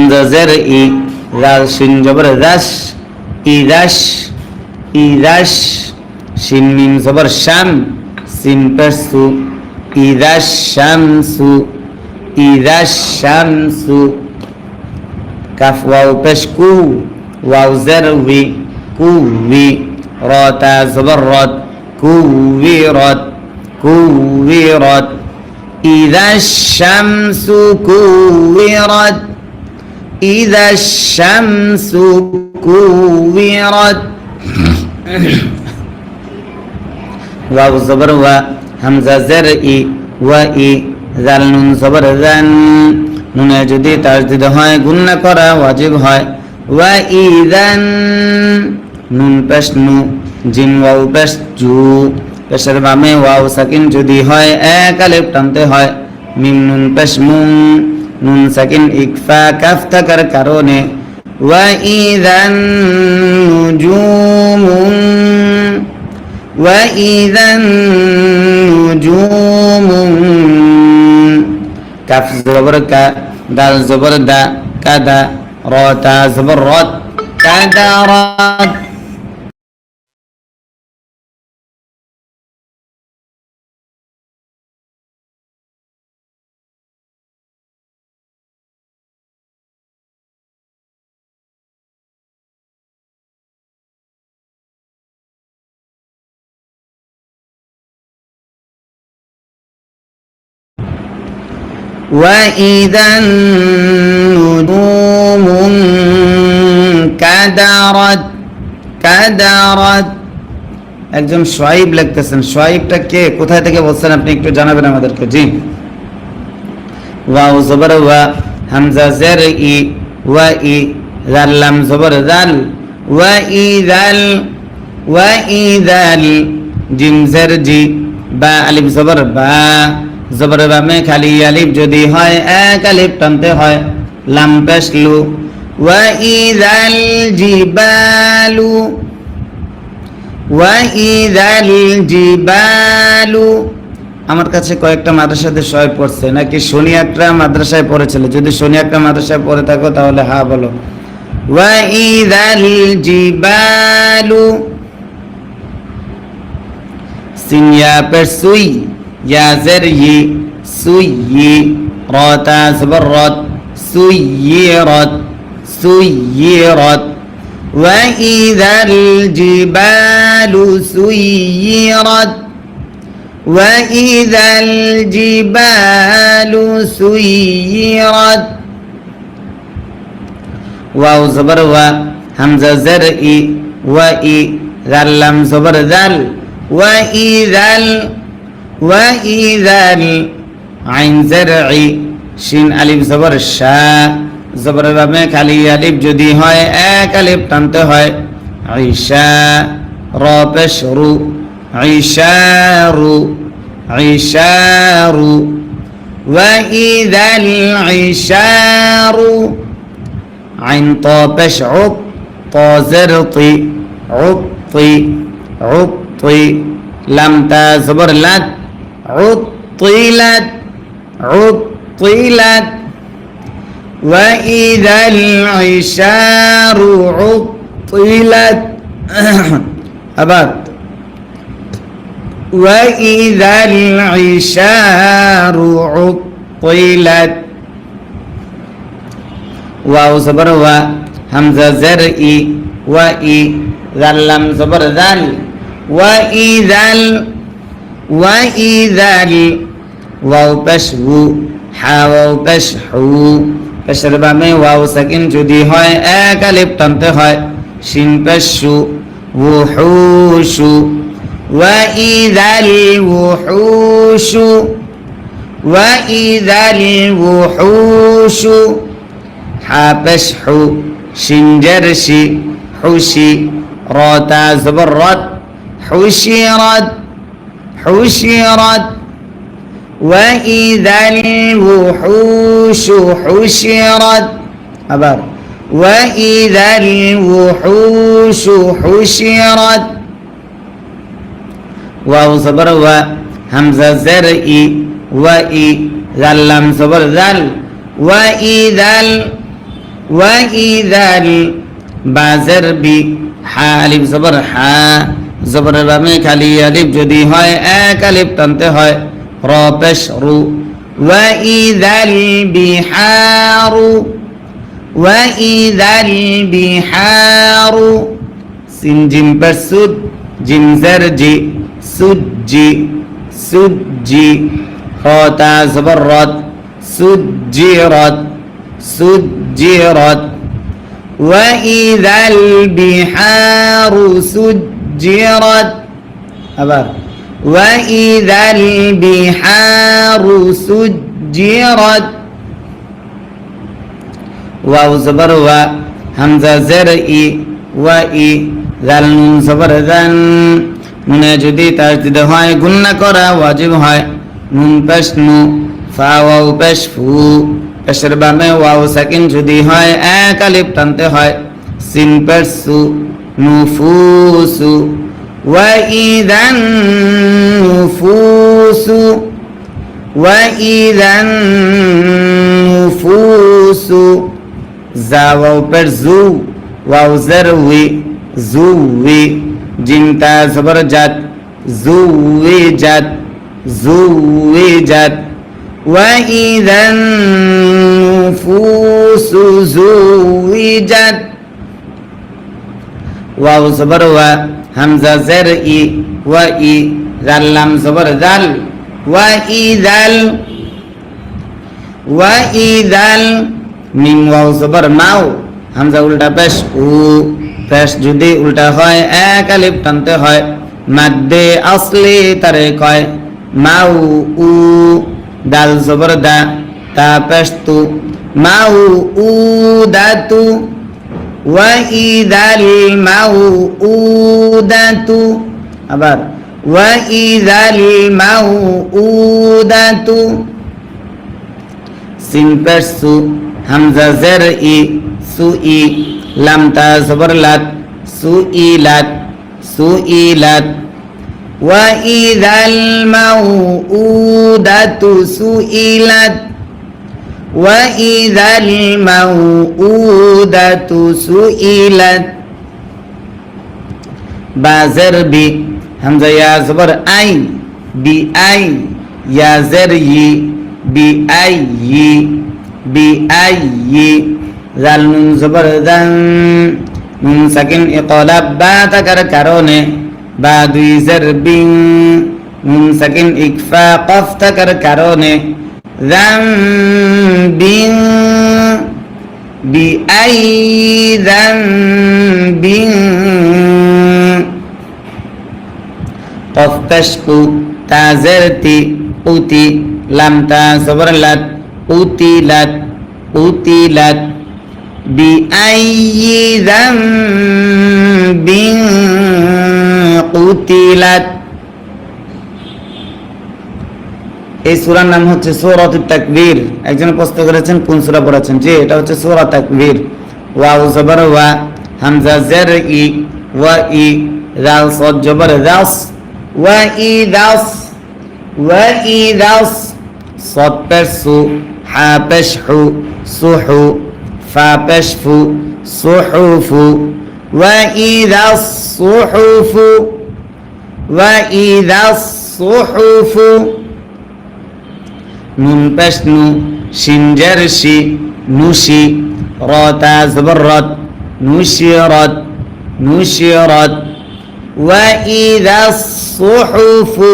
হামজা জের ই, জাল শিন জবর জাস, ইদাস, ইদাস, শিন মিম জবর শাম, সিন পেশ সু, ইদাস শামসু, ইদাস শামসু। কাফ ওয়াও পেশ কু, ওয়াও জের উই, কুবি, র তা জবর রদ, কুবিরত, কুবিরত। إذا الشمس كورت، إذا الشمس كورت। واو زبر و، همزة زر ই, ওয়া ই, জাল নুন জবর জান, নুনে যদি তাসদিদ হয় গুণনা করা ওয়াজিব হয়। ওয়া ইযান, নুন পেশ নু, জিম ওয়াও পেশ জু, পেশের বামে ওয়াও সাকিন যদি হয় এক আলিফ টানতে হয়। মিম নুন পেশ মুন, নুন সাকিন ইকফা কাফ থাকার কারণে। ওয়া ইযান নুজুমুন, ওয়া ইযান নুজুমুন। কাফ জবর কা, দাল জবর দা, কাদা, র তা জবর রদ, কাদারাত। وإذا النجوم انكدرت، كدرت। একজন সোয়াইব লিখতেছেন, সোয়াইবটা কে, কোথায় থেকে বলছেন আপনি একটু জানাবেন আমাদেরকে। জি। ওয়াও জবর ওয়া, হামজা জের ই, ওয়া ই, জাল লাম জবর জাল, ওয়া ইযাল, ওয়া ইযাল, জিম জের জি, বা আলিফ জবর বা, জবর বামে খালি আলিফ যদি হয় এক আলিফ টানতে হয়। লাম পেশ লু, ওয়া ইযাল জিবালু, ওয়া ইযাল জিবালু। আমার কাছে কয়েকটা মাদ্রাসাতে শয় পড়ছে, নাকি শনিয়াকরা মাদ্রাসায় পড়েছিল? যদি শনিয়াকরা মাদ্রাসায় পড়ে থাকো তাহলে হ্যাঁ বলো। ওয়া ইযাল জিবালু, সিনিয়া পেশ সুই, ইয়া জের ই, সুইয়ি, র তা জবর রদ, সুইয়িরত, সুইয়িরত। ওয়া ইযাল জিবালু সুইয়িরত, ওয়া ইযাল জিবালু সুইয়িরত। ওয়াও জবর ওয়া, হামজা জের ই, ওয়া ই, জাল লাম জবর জাল, ওয়া ইযাল, ওয়া ইযাল, আইন জের ই, শিন আলিফ জবর শা, জবর বামে খালি আলিফ যদি হয় এক আলিফ টানতে হয়। ঈশা, র পেশ রু, ঈশারু, ঈশারু। ওয়া ইযাল ঈশারু, আইন ত পেশ উক, ত জের তি, উকতি, উকতি। লাম তা জবর লাত, উত্তিলাত, উত্তিলাত। ওয়া ইযাল ঈশারু উত্তিলাত। আবার ওয়া ইযাল ঈশারু উত্তিলাত। ওয়াও জবর ওয়া, হামজা জের ই, ওয়া ই, জাল লাম জবর জাল, ওয়া ইযাল, ওয়া ইযাল। ওয়াও পেশ উ, হা ওয়াও পেশ হু, পেশের বামে ওয়াও সাকিন যদি হয় এক আলিফ টানতে হয়। শিন পেশ শু, উহুশু, ওয়া ইযাল উহুশু, ওয়া ইযাল উহুশু। হা পেশ হু, শিন জের শি, হুশি, র তা জবর রদ, হুশিরাত, হুশিরাত। ওয়া ইযাল উহুশু হুশিরাত। আবার ওয়া ইযাল উহুশু হুশিরাত। ওয়াও জবর ওয়া, হামজা জের ই, ওয়া ই, জাল লাম জবর জাল, ওয়া ইযাল, ওয়াইদাল বাজের বি হা আলিফ জবর হা জবরের বামে খালি আলিফ যদি হয় এক আলিফ টানতে হয় র পেশ রু ওয়াইদাল বিহারু ওয়াইদাল বিহারু সিন জিম পেশ সুদ জিম জের জি সুজি সুজি তা জবর রদ সুজিরত সুজিরত وإذا البحار سجرت أبار وإذا البحار سجرت واو زبر و همزة زر إي وإي ذال نون زبر ذن নুনে যদি তাজদিদ হয় গুণনা করা ওয়াজিব হয় নুন পেশ নু ফা ওয়াও পেশ ফু পেশের বামে ওয়াও সাকিন যদি হয় এক আলিফ টানতে হয় সিন পেশ সু নুফুসু ওয়াইদান নুফুসু ওয়াইদান নুফুসু জা ওয়াও পেশ জু ওয়াও জের উই জুই জিমতা জবর জাত জুইজাত জুইজাত وإذا النفوس زوجت واو زبر و همزة زر إي وإي ذال لام زبر ذال وإذا মিম ওয়াও জবর মাও হামজা উল্টা পেশ উ পেশ যদি উল্টা হয় এক আলিফ টানতে হয় মাদ্দে আসলি তারে কয় মাউ উ দাল জবর দা তা পেশ তু মাউ উ দাতু ওয়াইদাল মাউ উ দাতু আবার ওয়াইদাল মাউ উ দাতু সিন পেশ সু হামজা জের ই সুই লাম তা জবর লাত সুইলাত সুইলাত ওয়াইদাল মাউউদাতু সুইলাত ওয়াইদাল মাউউদাতু সুইলাত বাজের বি হামজা ইয়া জবর আই বি আই ইয়া জের ই বি আই ই বি আই ই জাল নুন জবর দান নুন সাকিন ইকলাব বা থাকার কারণে বা দুই জের বিং নুন সাকিন ইকফা কফ থাকার কারণে জাম বিং বি আই জাম বিং কফ পেশকু তা জের তি উতি লাম তা জবর লাত উতিলাত উতিলাত বিআইয়ি যামবিন কুতিলাত। এই সূরার নাম হচ্ছে সূরাতুত তাকবীর। একজন প্রশ্ন করেছেন কোন সূরা পড়াচ্ছেন? জি, এটা হচ্ছে সূরা তাকবীর। ওয়াও জবর ওয়া, হামজা জের ই, ওয়া ই, রাল সাদ জবর রাস, ওয়া ই রাস, ওয়া ই রাস, সাদ পেশ সু, হা পেশ হু, সুহু, ফা পেশ ফু, সুহুফু, ওয়া ই রাস সুহুফু, ওয়া ই রাস সুহুফু। নুন পেশ নু, শিন জের শি, নুশি, র তা জবর রত, নুশিরত, নুশিরত, ওয়া ইযাস সুহুফু,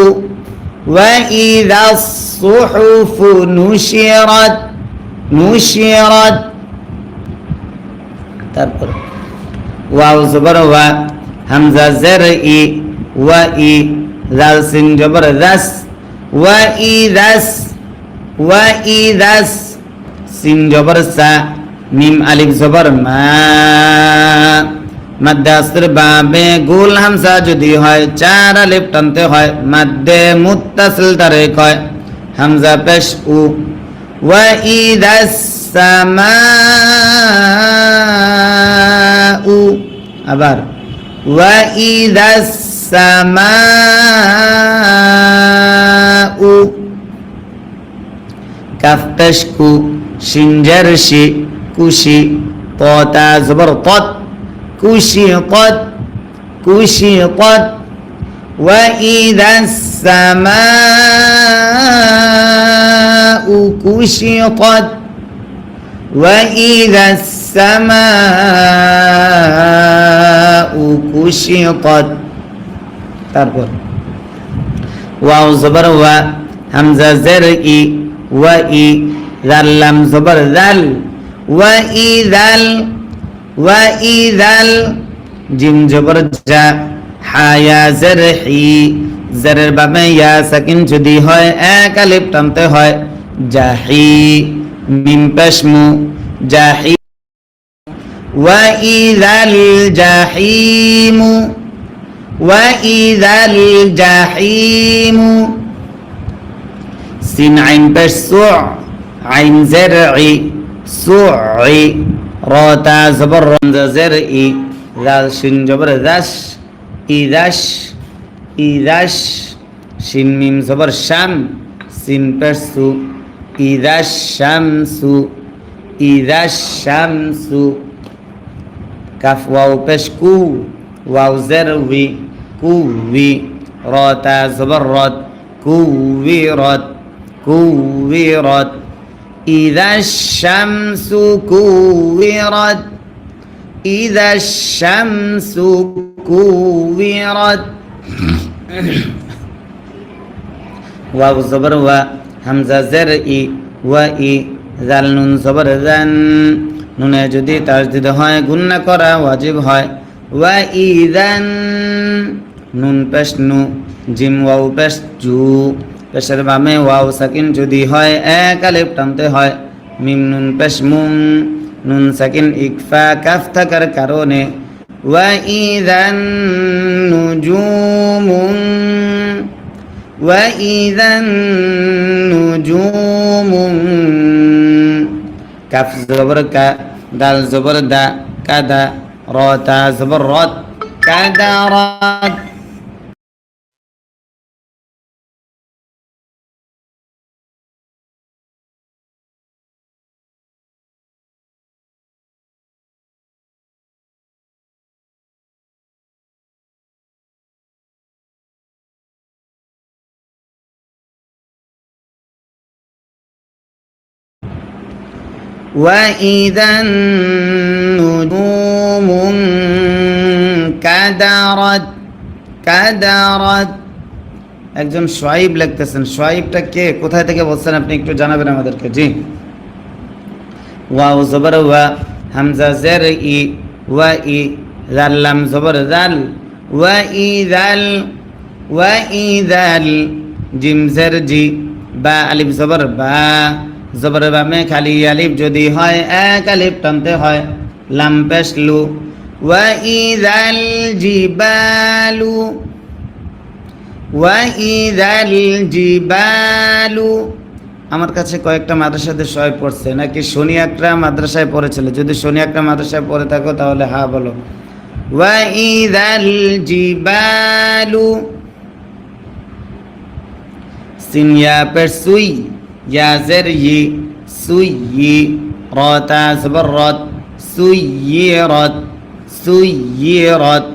ওয়া ইযাস সুহুফু নুশিরত, নুশিরত। তারপর ওয়াও জবর ওয়া, হামজা জের ই, ওয়া ই, জাল সিন জবর জাস, ওয়া ইযাস, ওয়া ইযাস, সিন জবর সা, মিম আলিফ জবর মা। মাদ্দে আসর বাবে গোল হামজা যদি হয় চার আলিফ টানতে হয়, মাদ্দে মুত্তাসিল তারে কয় হামজা পেশ উ। ওয়া ইযাস সামাউ, আবার ওয়া ইযাস সামাউ। কাফ পেশ কু, শিন জের শি, কুশি, طا زبر طت كشطت كشطت وإذا السماء كشطت وإذا السماء كشطت তারপর ওয়াও জবর ওয়া হামজা জের ই ওয়া ই জাল লাম জবর জাল ওয়া ইযাল জিম জবর জা হায়া জের হি জেরের বামে ইয়া সাকিন যদি হয় এক আলিফ টানতে হয় জাহি মিম পেশমু জাহি ওয়া ইযাল জাহিমু وإذا الجحيم سين عين بش سوع عين زرعي سوعي را تا زبر رمز زرعي ذال شين جبر ذش إذاش إذاش شين ميم زبر شام سين بش سو إذا الشمس إذا الشمس كاف واو بش كو واو زروي كوي را تا زبر رد كورت كورت إذا الشمس كورت إذا الشمس كورت واو زبر و همزة زرعي وإي ذال نون زبر ذن নুনে যদি তাজদিদ হয় গুণনা করা ওয়াজিব হয় ওয়া ইযান নুন পেশ নু জিম ওয়াও পেশ জু পেশের বামে ওয়াও সাকিন যদি হয় এক আলিফ টানতে হয় মিম নুন পেশ মুম নুন সাকিন ইকফা কাফ থাকার কারণে ওয়া ইযান নুজুমুন ওয়া ইযান নুজুমুন কাফ জবর কা দাল জবর দা কাদা রা তা জবর রাত কাদারাত وإذا النجوم انكدرت كدرت একজন শুআইব লিখতেছেন শুআইবটা কে কোথায় থেকে বলছেন আপনি একটু জানাবেন আমাদেরকে জি ওয়াও জবর ওয়া হামজা জের ই ওয়া ই জাল লাম জবর জাল ওয়া ইযাল জিম জের জি বা আলিফ জবর বা জবর বামে খালি আলিফ যদি হয় এক আলিফ টানতে হয় লাম পেশ লু ওয়া ইযাল জিবালু ওয়া ইযাল জিবালু আমার কাছে কয়েকটা মাদ্রাসাতে শয় পড়ছে নাকি শনি আকরা মাদ্রাসায় পড়েছিল যদি শনি আকরা মাদ্রাসায় পড়ে থাকো তাহলে হ্যাঁ বলো ওয়া ইযাল জিবালু সিন ইয়া পেশ সুই يا زري سيي را تا زبر رت سيرت سيرت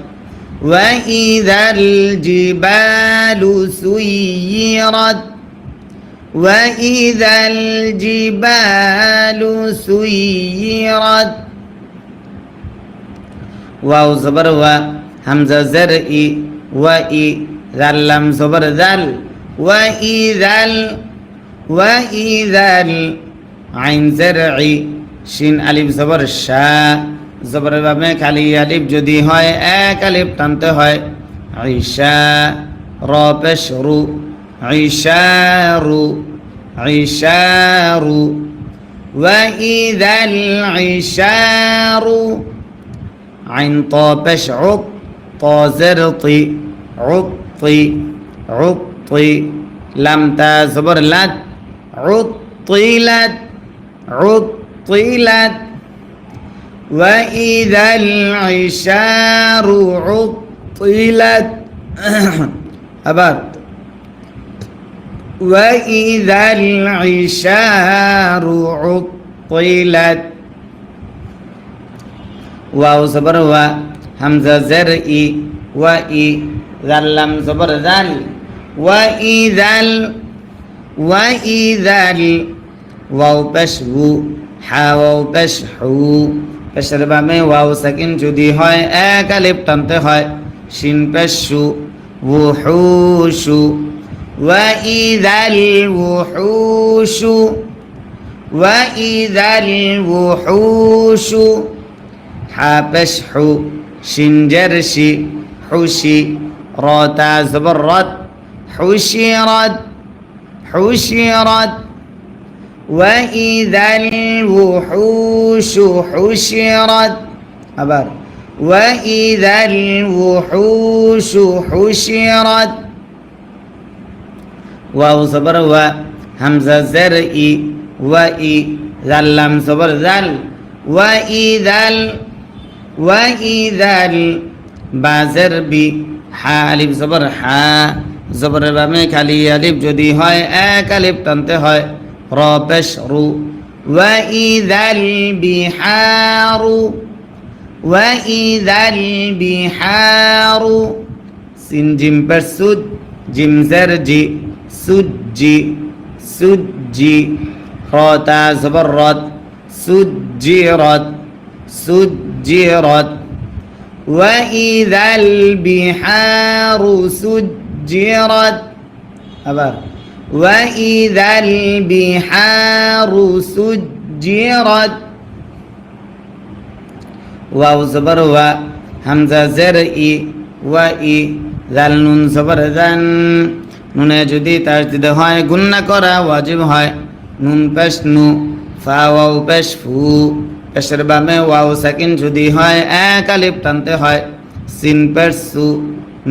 وإذا الجبال سيرت وإذا الجبال سيرت واو زبر و همزة زرئي وإي ذل لم زبر ذل وإذا وإذا عين زرعي شين ألف زبر شا زبر بامে খালি আলিফ যদি হয় এক আলিফ টানতে হয় ঈশা রা পেশ রু ঈশারু ঈশারু وإذا العشار عين طا পেশ عط طا زرطي عطي عطي لام تا زبر لات عطلت عطلت وإذا العشار عطلت أبد وإذا العشار عطلت ওয়াও জবর ওয়া, হামজা জের ই, ওয়া ই, জাল লাম জবর জাল, ওয়া ই জাল, ওয়া ই জাল, ওয়াও পেশ উ, হা ওয়াও পেশ হু, পেশের বামে ওয়াও সাকিন যদি হয় এক আলিফ টানতে হয়, শিন পেশ শু, উহুশু, ওয়া ই জাল উহুশু, ওয়া ই জাল উহুশু, হা পেশ হু, শিন জের শি, হুশি, র তা জবর রত, হুশিরাত, হুশিরাত, وإذا الوحوش حشرت আবার وإذا الوحوش حشرت ওয়াও জবর ওয়া, হামজা জের ই, ওয়া ই, জাল লাম জবর জাল, ওয়া ইদাল, ওয়া ইদাল, বা জের বি, হা আলিফ জবর হা, জবরের বামে খালি আলিফ যদি হয় এক আলিফ টানতে হয়, র পেশ রু, ওয়া ইদাল বিহারু, ওয়া ইদাল বিহারু, সিন জিম পেশ সুদ, জিম জের জি, সুজ্জি, সুজ্জি, র তা জবর রত, সুজ্জিরত, সুজ্জিরত, ওয়া ইদাল বিহারু সুজ্জিরত আবার ওয়া ইদাল বিহারু সুজ্জিরত, ওয়াও জবর ওয়া, হামজা জের ই, ওয়া ই, জাল নুন জবর জান, নুনে যদি তাসদিদ হয় গুন্না করা ওয়াজিব হয়, নুন পেশ নু, ফা ওয়াও পেশ ফু, পেশের বামে ওয়াও সাকিন যদি হয় এক আলিফ টানতে হয়, সিন পেশ সু,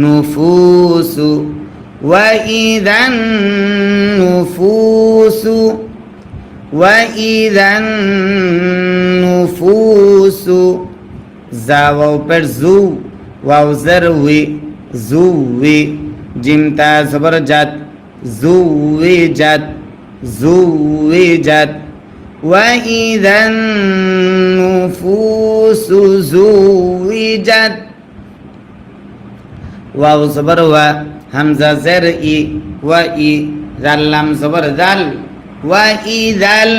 নুফুসু, ওয়া ইদান নুফুসু, ওয়া ইদান নুফুসু, জা ওয়াও পেশ জু, ওয়াও জের উই, জুই, জিম তা জবর জাত, জুইজাত, জুইজাত, ওয়া ইদান নুফুসু জুইজাত, ওয়াও জবর ওয়া, হামজা জের ই, ওয়া ই, জাল লাম জবর জাল, ওয়া ইদাল,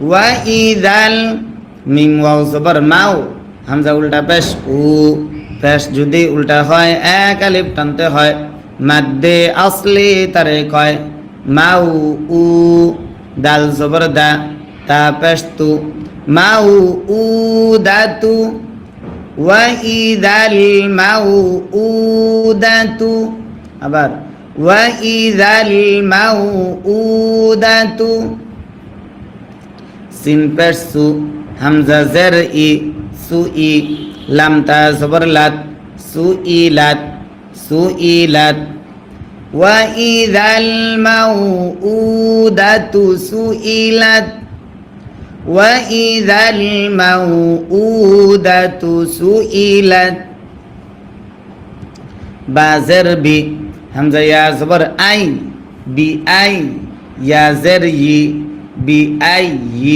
ওয়া ইদাল, মিম ওয়াও জবর মাও, হামজা উল্টা পেশ উ, পেশ যদি উল্টা হয় এক আলিফ টানতে হয়, মাদ্দে আসলি তারে কয়, মাউ উ, দাল জবর দা, তা পেশ তু, মাউ উ দাতু, ওয়া ইদাল মাউ উ দাতু আবার ওয়া ইদাল মাউ উ দাতু, সিন পেশ সু, হামজা জের ই, সুই, লাম তা জবর লাত, সুইলাত, সুইলাত, ওয়া ইদাল মাউউদাতু সুইলাত, ওয়া ইদাল মাউউদাতু সুইলাত, বা জের বি, হামজা ইয়া জবর আই, বি আই, ইয়া জের ই, বি আই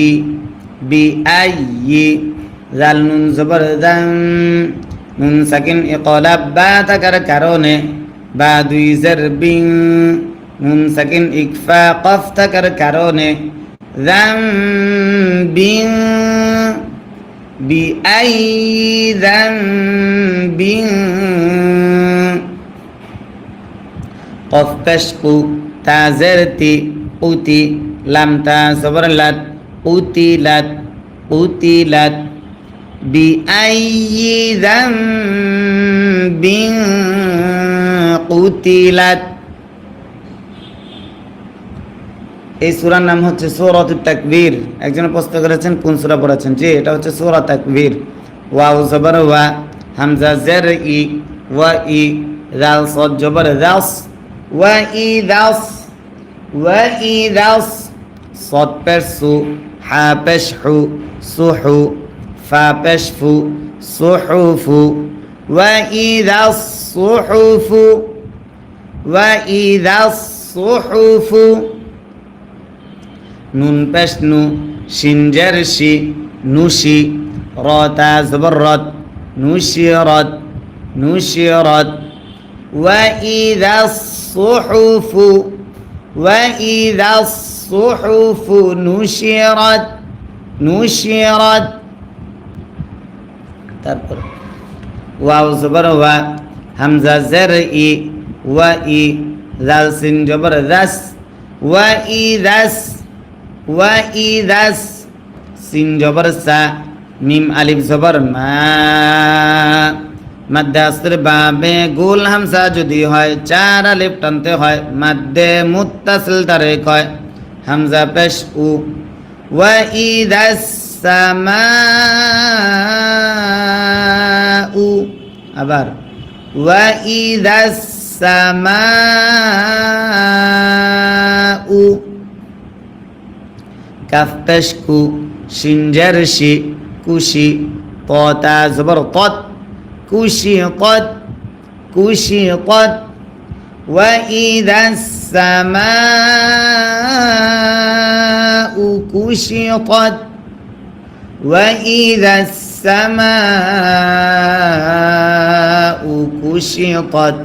ই, বি আই ই, জাল নুন জবর দাম, নুন সাকিন ইকলাব বা থাকার কারণে, বা দুই জের বিং, নুন সাকিন ইকফা কফ থাকার কারণে, দাম বিং, বি আই দাম বিং, কফ পেশকু, তা জের তি, উতি, লাম তা জবর লাত, উতিলাত, উতিলাত, বিআইয়ি যামবিন কুতিলাত। এই সূরার নাম হচ্ছে সূরাতুত তাকবীর। একজন প্রশ্ন করেছেন কোন সূরা পড়েছেন? জি, এটা হচ্ছে সূরা তাকবীর। ওয়াও জবর ওয়া, হামজা জের ই, ওয়া ই, জাল সদ জবর জাস, ওয়া ই দাস, ওয়া ই দাস, সদ পেশ সু, হা পেশ হু, সুহু, ফা পেশ ফু, সুহুফু, ওয়া ই দাস সুহুফু, ওয়া ই দাস সুহুফু, নুন পেশ নু, শিন জের শি, নুশি, রতা জবর রত নুশিরত নুশিরত وإذا الصحف وإذا الصحف نشرت نشرت তারপর ওয়াও জবর ওয়া হামজা জের ই ওয়া ই জাল সিন জবর দাস ওয়া ই দাস ওয়া ই দাস সিন জবর সা মিম আলিফ জবর মা মাদ্দে আসর বাবে গোল হামজা যদি হয় চার আলিফ টানতে হয় মাদ্দে মুত্তাসিল তারে কয় হামজা পেশ উ ওয়া ইদাস সামাউ আবার ওয়া ইদাস সামাউ কাফ পেশ কু শিন জের শি কুশি তা জবর তত كشطت كشطت وإذا السماء كشطت وإذا السماء كشطت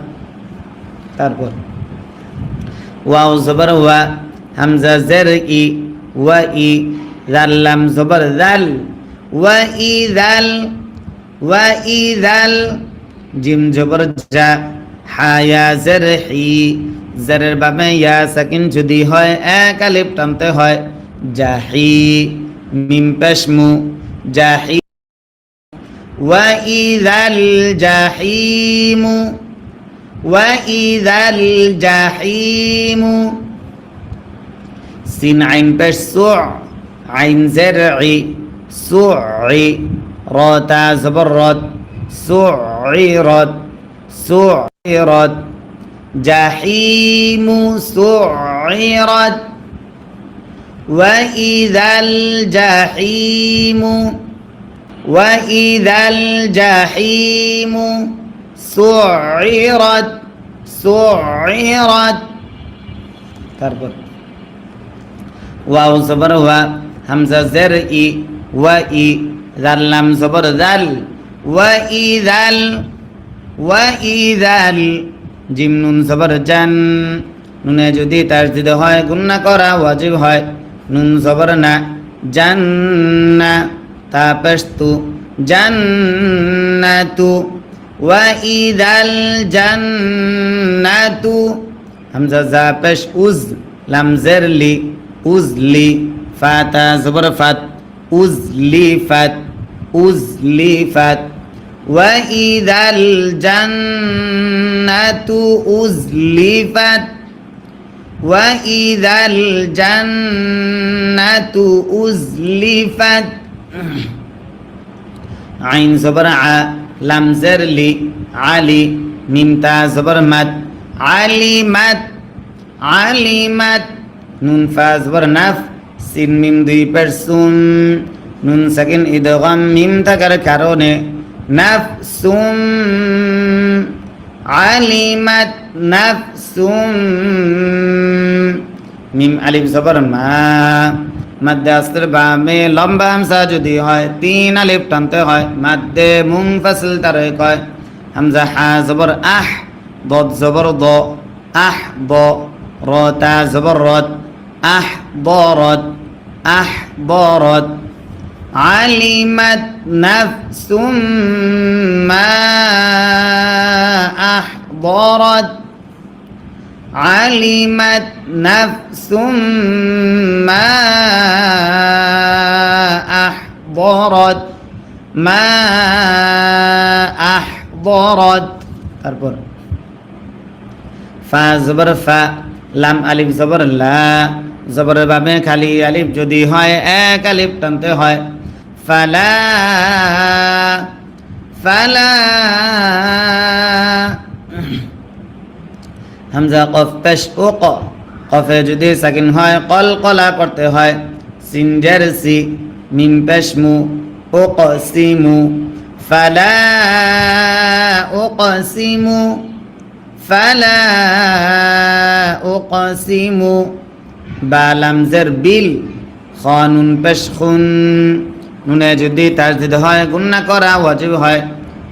তারপর ওয়াও জবর ওয়া হামজা জের ই ওয়া ই জাল লাম জবর জাল ওয়া ইযাল ওয়াইদাল জিম জবর জা হায়া জের হি জেরের বামে ইয়া সাকিন যদি হয় এক আলিফ টানতে হয় জাহি মিম পেশমু জাহি ওয়াইদাল জাহিমু ওয়াইদাল জাহিমু সিন আইন পেশ সু আইন জের ই সুই رتا زبرت سعرت سعرت جحيم سعرت وإذا الجحيم وإذا الجحيم سعرت سعرت তারপর ওয়াও জবর ওয়া হামজা জের ই ওয়া ই জাল লাম জবর জাল ওয়াইদাল ওয়াইদাল জিম নুন জবর জান নুনে যদি তাসদিদ হয় গুণনা করা ওয়াজিব হয় নুন জবর না জান্না তা পেশতু জান্নাতু ওয়াইদাল জান্নাতু হামজা জা পেশ উজ লাম জের লি উজলি ফাতা জবর ফাত أزلفت أزلفت وإذا الجنة أزلفت وإذا الجنة أزلفت عين زبر ع لم زر لي علي ميم تا زبر مد علمت علمت نون فا زبر نف সিন মিম দুই পেরসুন নুন সাকিন ইদগাম মিম থাকার কারণে নাফসুম আলিমাত নাফসুম মিম আলিফ জবর মা মাদ্দে আসর বামে লম্বা হামজা যদি হয় তিন আলিফ টানতে হয় মাদ্দে মুনফাসিল তারে কয় হামজা হা জবর আহ দদ জবর দ আহ দ র তা জবর রত أحضرت أحضرت علمت نفس ما أحضرت علمت نفس ما أحضرت ما أحضرت তারপর ফা জবর ফা লাম আলিফ জবর লা জবরের বামে খালি আলিফ যদি হয় এক আলিফ টানতে হয় ফালা ফালা হামজা কফ পেশ ও ক কফে যদি সাকিন হয় কল কলা করতে হয় সিন জের সি মিম পেশ মু ও কসিমু ফালা ও কসিমু ফালা ও কসিমু বা লাম জের বিল খানুন পেশ খুন নুনে যদি তাজদিদ হয় গুন্না করা ওয়াজিব হয়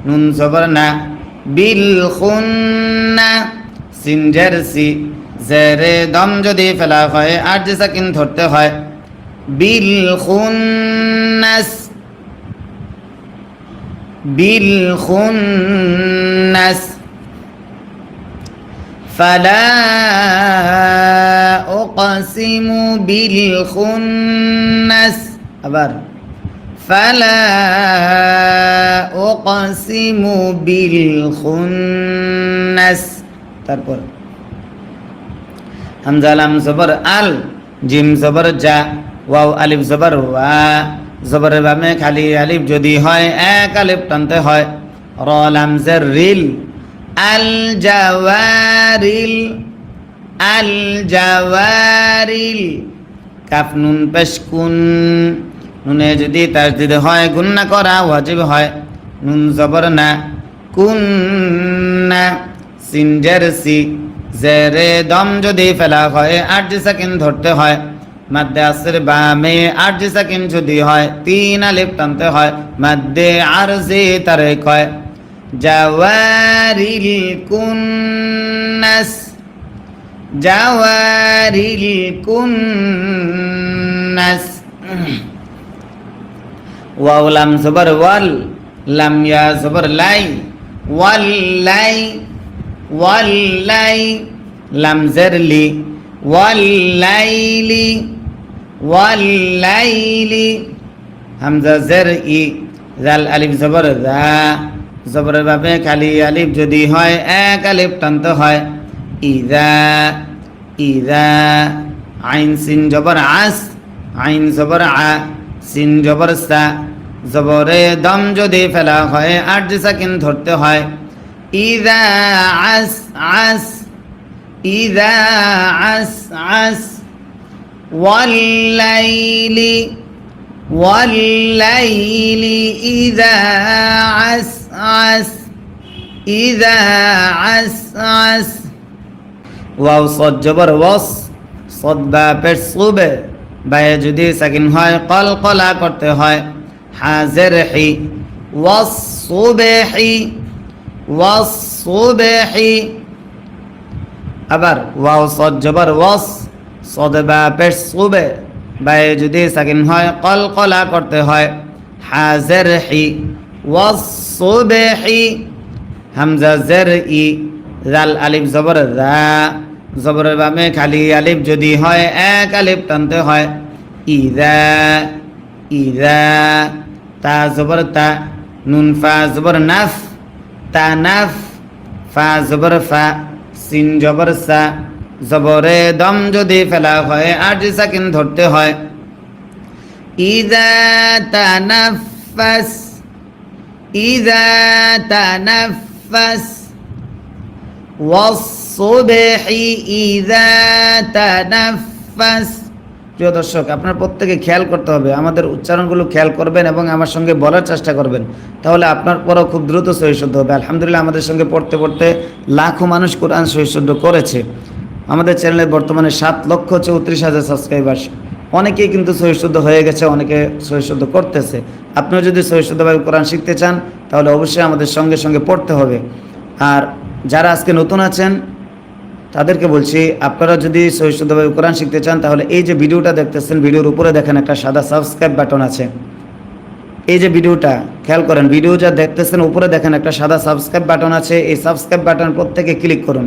নুন জবর না বিল খুন্না সিন জের সি জেরে দম যদি ফেলা হয় আর যে সাকিন ধরতে হয় বিল খুন্নাস বিল খুন্নাস ফালা উকসিমু বিল খুন্নাস আবার ফালা উকসিমু বিল খুন্নাস তারপর হামজা লাম জবর আল জিম জবর জা ওয়াও আলিফ জবর ওয়া জবরের বামে খালি আলিফ যদি হয় এক আলিফ টানতে হয় র লাম জের রিল আল জাওয়ারিল আল জাওয়ারিল কাফ নুন পেশ কুন নুনে যদি তাজদিদ হয় গুন্না করা ওয়াজিব হয় নুন জবর না কুন্না সিন জের সি জেরে দম যদি ফেলা হয় আর যে সাকিন ধরতে হয় মাদ্দে আসর বামে আর যে সাকিন যদি হয় তিন আলিফ টানতে হয় মাদ্দে আরজি তারে কয় জাওয়ারিল কুন্নাস জাওয়ারিল কুন্নাস ওয়াও লাম জবর ওয়াল লাম ইয়া জবর লাই ওয়াল্লাই ওয়াল্লাই লাম জের লি ওয়াল্লাইলি ওয়াল্লাইলি হামজা জের ই জাল আলিফ জবর দা জবরের ভাবে খালি আলিফ যদি হয় এক আলিফ টানতে হয় ইদা ইদা আইন সিন জবর আস আইন জবর আ সিন জবর সা জবরে দম যদি ফেলা হয় আর যে সাকিন ধরতে হয় ইদা আস আস ইদা আস আস ওয়াল্লাইলি ওয়াল্লাইলি ইদা আস আস ইদা আস আস ওয়াও সদ জবর ওয়াস সদ বা পেশ সুবে বায়ে যদি সাকিন হয় কলকলা করতে হয় হাজের হি ওয়াস সুবহি ওয়াস সুবহি আবার ওয়াও সদ জবর ওয়াস সদ বা পেশ সুবে বায়ে যদি সাকিন হয় কলকলা করতে হয় হাজের হি ওয়াস সুবহি হামজা জের ই জাল আলিফ জবর দা জবরের বামে খালি আলিফ যদি হয় এক আলিফ টানতে হয় ইদা ইদা তা জবর তা নুন ফা জবর নাফ তা নাফ ফা জবর ফা সিন জবর সা জবরে দম যদি ফেলা হয় আর যে সাকিন ধরতে হয় ইদা তানাফাস ইদা তানাফাস ওয়াসসুবহি ইযা তানাফাস। প্রিয় দর্শক, আপনার প্রত্যেকে খেয়াল করতে হবে, আমাদের উচ্চারণগুলো খেয়াল করবেন এবং আমার সঙ্গে বলার চেষ্টা করবেন, তাহলে আপনার পরও খুব দ্রুত সহিশুদ্ধ হবে। আলহামদুলিল্লাহ, আমাদের সঙ্গে পড়তে পড়তে লাখো মানুষ কোরআন সহিশুদ্ধ করেছে। আমাদের চ্যানেলে বর্তমানে 7,34,000 সাবস্ক্রাইবার্স। অনেকেই কিন্তু সহিশুদ্ধ হয়ে গেছে, অনেকে সহিশুদ্ধ করতেছে। আপনিও যদি সহিশুদ্ধভাবে কোরআন শিখতে চান তাহলে অবশ্যই আমাদের সঙ্গে সঙ্গে পড়তে হবে। আর যারা আজকে নতুন আছেন তাদেরকে বলছি, আপনারা যদি সহিশুদ্ধভাবে কোরআন শিখতে চান তাহলে এই যে ভিডিওটা দেখতেছেন, ভিডিওর উপরে দেখেন একটা সাদা সাবস্ক্রাইব বাটন আছে। এই যে ভিডিওটা খেয়াল করেন, ভিডিও যা দেখতেছেন উপরে দেখেন একটা সাদা সাবস্ক্রাইব বাটন আছে। এই সাবস্ক্রাইব বাটন প্রত্যেকে ক্লিক করুন।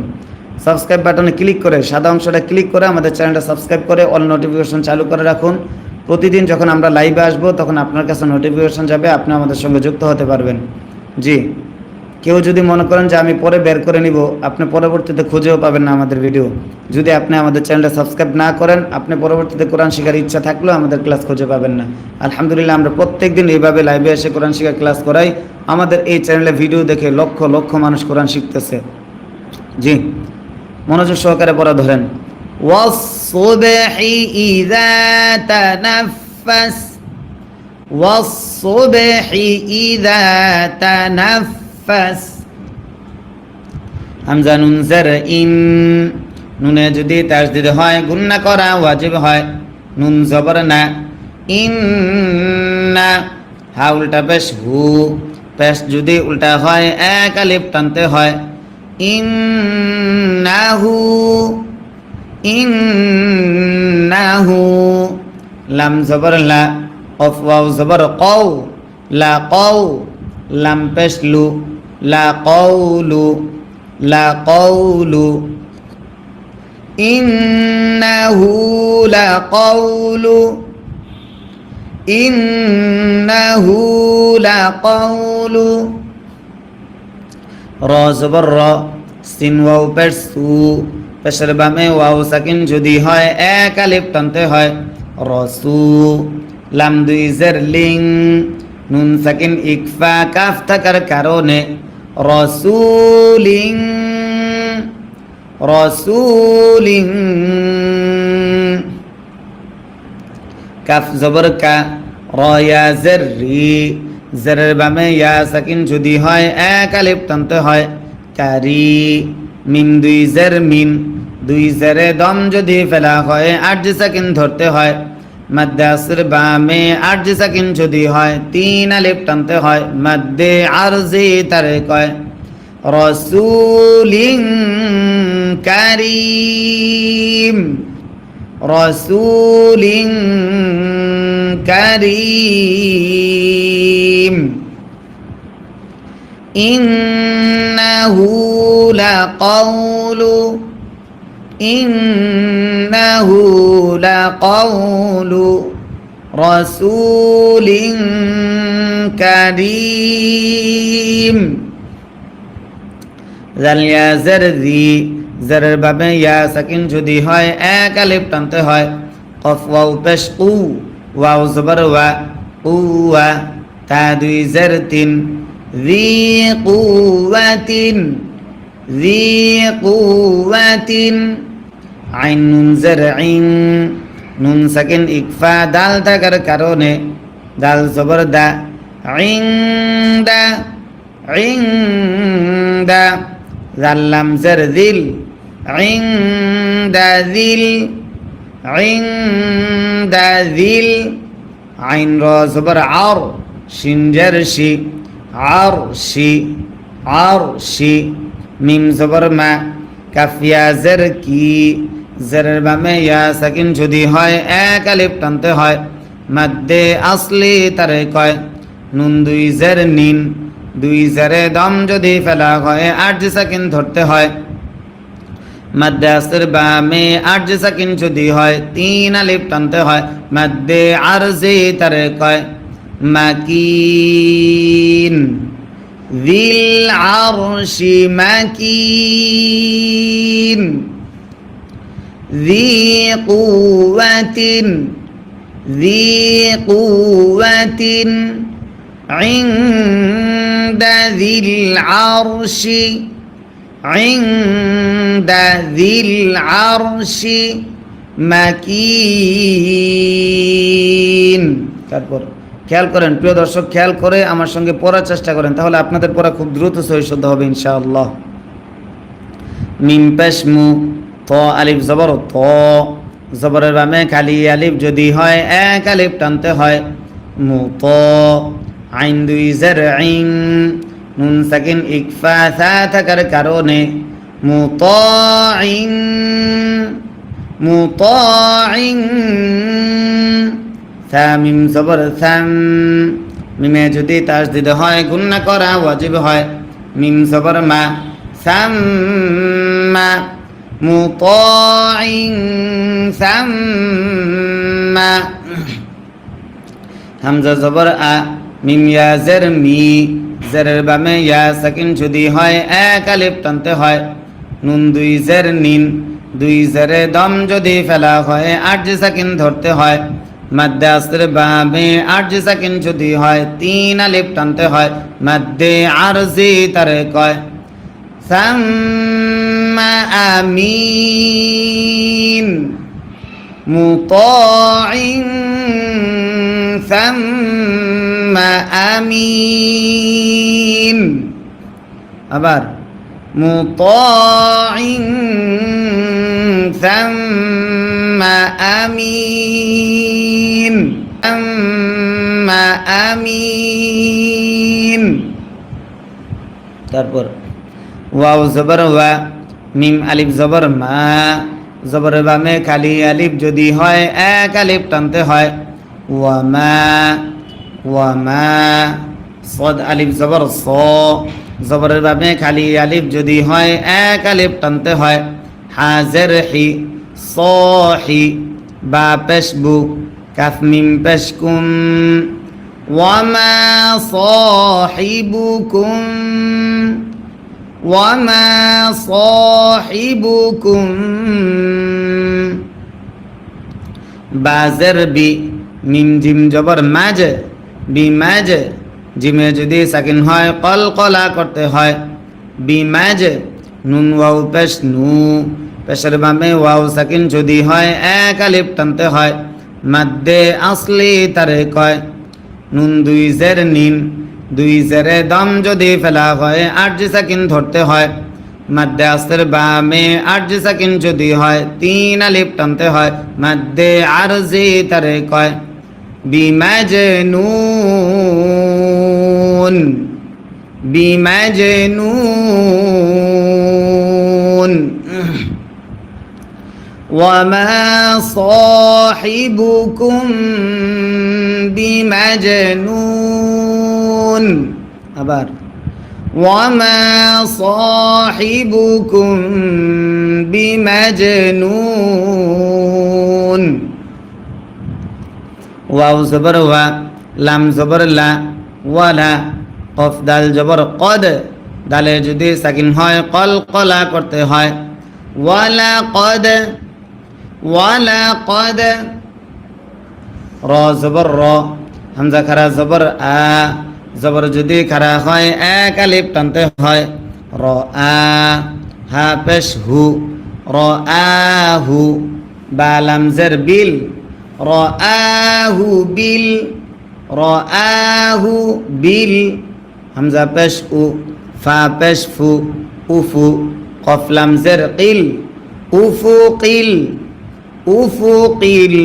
সাবস্ক্রাইব বাটনে ক্লিক করে সাদা অংশটা ক্লিক করে আমাদের চ্যানেলটা সাবস্ক্রাইব করে অল নোটিফিকেশন চালু করে রাখুন। প্রতিদিন যখন আমরা লাইভে আসবো তখন আপনার কাছে নোটিফিকেশন যাবে, আপনি আমাদের সঙ্গে যুক্ত হতে পারবেন। জি, কেউ যদি মনে করেন যে আমি পরে বের করে নিব, আপনি পরবর্তীতে খুঁজেও পাবেন না আমাদের ভিডিও। যদি আপনি আমাদের চ্যানেলটা সাবস্ক্রাইব না করেন, আপনি পরবর্তীতে কোরআন শেখার ইচ্ছা থাকলেও আমাদের ক্লাস খুঁজে পাবেন না। আলহামদুলিল্লাহ, আমরা প্রত্যেকদিন এইভাবে লাইভে এসে কোরআন শেখার ক্লাস করাই। আমাদের এই চ্যানেলে ভিডিও দেখে লক্ষ লক্ষ মানুষ কোরআন শিখতেছে। জি, মনোযোগ সহকারে পড়া ধরেন। ওয়াস-সুবহি ইযা তানাফাস, ওয়াস-সুবহি ইযা তানাফাস। হামজা নুন জারইন, নুনে যদি তাসদীদ হয় গুন্না করা ওয়াজিব হয়। নুন জবর না, ইন ইন্না, হা উল্টা পেশ হু, পেশ যদি উল্টা হয় এক আলিফ টানতে হয়, ইন্নাহু, ইন্নাহু, লাম জবর লা, কফ ওয়াও জবর কও, লা কও, লাম পেশ লু, লা কওলু, লা কওলু, ইন্নাহু লা কওলু, ইন্নাহু লা কওলু, র জবর র, সিন ওয়াও পেশ সু, পেশের বামে ওয়াও সাকিন যদি হয় এক আলিফ টানতে হয়, রসু, লাম দুই জের লিং, নুন সাকিন ইকফা কাফ থাকার কারণে রসুলিং, রসুলিং, কাফ জবর কা, র ইয়া জের রি, জেরের বামে ইয়া সাকিন যদি হয় এক আলিফ টানতে হয়, কারি, মিম দুই জের মিন, দুই জেরে দম যদি ফেলা হয় আরজি সাকিন ধরতে হয়, মাদ্দে আসর বামে আরজি সাকিন যদি হয় তিন আলিফ টানতে হয়, মাদ্দে আরজি তারে কয়, রসুলিং কারীম, রসুলিং কারীম, ইন্নাহু লাকাউলু, ইন্নাহু লাকাউলু রাসূলিন কারীম। জাল ইয়া জার জি, জারের বাবে ইয়া সাকিন যদি হয় এক আলিফ টানতে হয়, কফ ওয়াও পেশ কু, ওয়াও জবর ওয়া, কুওয়া, তা দুই জার তিন, জি কুওয়াতিন, জি কুওয়াতিন, আইন নুন জার ইন, নুন সাকিন ইকফা দাল থাকার কারণে দাল জবর দা, ইনদা, ইনদা, জাল লাম জার যিল, ইনদা যিল, ইনদা যিল, আইন র জবর আর, শিন জার শি, আর শি, আর শি, মিম জবর মা, কাফ ইয়া জার কি, জারের বামে ইয়া সাকিন যদি হয় এক আলিফ টানতে হয়, মাদ্দে আসলি তারে কয়, নুন দুই জার নিন, দুই জারে দম যদি ফেলা হয় আরজি সাকিন ধরতে হয়, মাদ্দে আসর বামে আরজি সাকিন যদি হয় তিন আলিফ টানতে হয়, মাদ্দে আরজি তারে কয়, মাকিন, যিল আরশি মাকিন, ذي قوة، ذي قوة عند ذي العرش، عند ذي العرش মাকিন। তারপর খেয়াল করেন প্রিয় দর্শক, খেয়াল করে আমার সঙ্গে পড়ার চেষ্টা করেন, তাহলে আপনাদের পড়া খুব দ্রুত সহিষ্ণুতা হবে ইনশাআল্লাহ। মিম পেশ মু, ত আলিফ জবর ত, জবরের বামে খালি আলিফ যদি হয় এক আলিফ টানতে হয়, মু ত, আইন দুই জার আইন, নুন সাকিন ইকফা সা থাকার কারণে মুতাইন, মুতাইন, সা মিম জবর সাম, মিমে যদি তাসদিদ হয় গুন্না করা ওয়াজিব হয়, মিম জবর মা, সাম্মা, মুতাইন সাম্মা, হামজা জবর আ, মিম ইয়া জার মি, জারের বামে ইয়া সাকিন যদি হয় এক আলিফ টানতে হয়, নুন দুই জার নিন, দুই জারে দম যদি ফেলা হয় আরজি সাকিন ধরতে হয়, মাদ্দে আসর বামে আরজি সাকিন যদি হয় তিন আলিফ টানতে হয়, মাদ্দে আরজি তারে কয়, সাম্মা আমিন, মুতাইন সাম্মা আমিন, আবার মুতাইন সাম্মা আমিন, আমিন। তারপর ওয়াও জবর ওয়া, মিম আলিফ জবর মা, জবর বামে খালি আলিফ যদি হয় এক আলিফ টানতে হয়। ওয়ামা ওয়ামা, সদ আলিফ জবর স, জবরের বামে খালি আলিফ যদি হয় এক আলিফ টানতে হয়। হাজের হি, সহি, বা পেশবু, কাফ মিম পেশকুম। ওয়ামা সাহিবুকুম, ওয়ামা সাহিবুকুম। বাজের বি, মিম জিম জবর মাজ, বি মাজ, জিমে যদি সাকিন হয় কলকলা করতে হয়। বি মাজ, নুন ওয়াও পেশ নু, পেশের বামে ওয়াও সাকিন যদি হয় এক আলিফ টানতে হয়। মাদ্দে আসলি তারে কয়। নুন দুই জের নিন, দুই জেরে দম যদি ফেলা হয় আরজি সাকিন ধরতে হয়। মাদ্দে আসলের বামে আরজি সাকিন যদি হয় তিন আলিফ টানতে হয়। মাদ্দে আরজি তারে কয়। বিমাজনুন, বিমাজনুন। ওয়ামা সাহিবুকুম বিমাজনুন। আবার ওয়ামা সাহিবুকুম বিমাজনুন। ওয়াও জবর ওয়া, লাম জবর লা, ওয়ালা, কফ দাল জবর কদ, দালে যদি সাকিন হয় কলকলা করতে হয়। ওয়ালা কদ, ওয়ালা কদ। র জবর র, হামজা খারা জবর আ, জবর যদি খারা হয় এক আলিফ টানতে হয়। র আ, হা পেশ হু, র আহু, বা লাম জের বিল, র আহু বিল, র আহু বিল, হামজা পেশ উ, ফা পেশ ফু, উফু, কফ লাম জের কিল, উফু কিল, উফু কিল।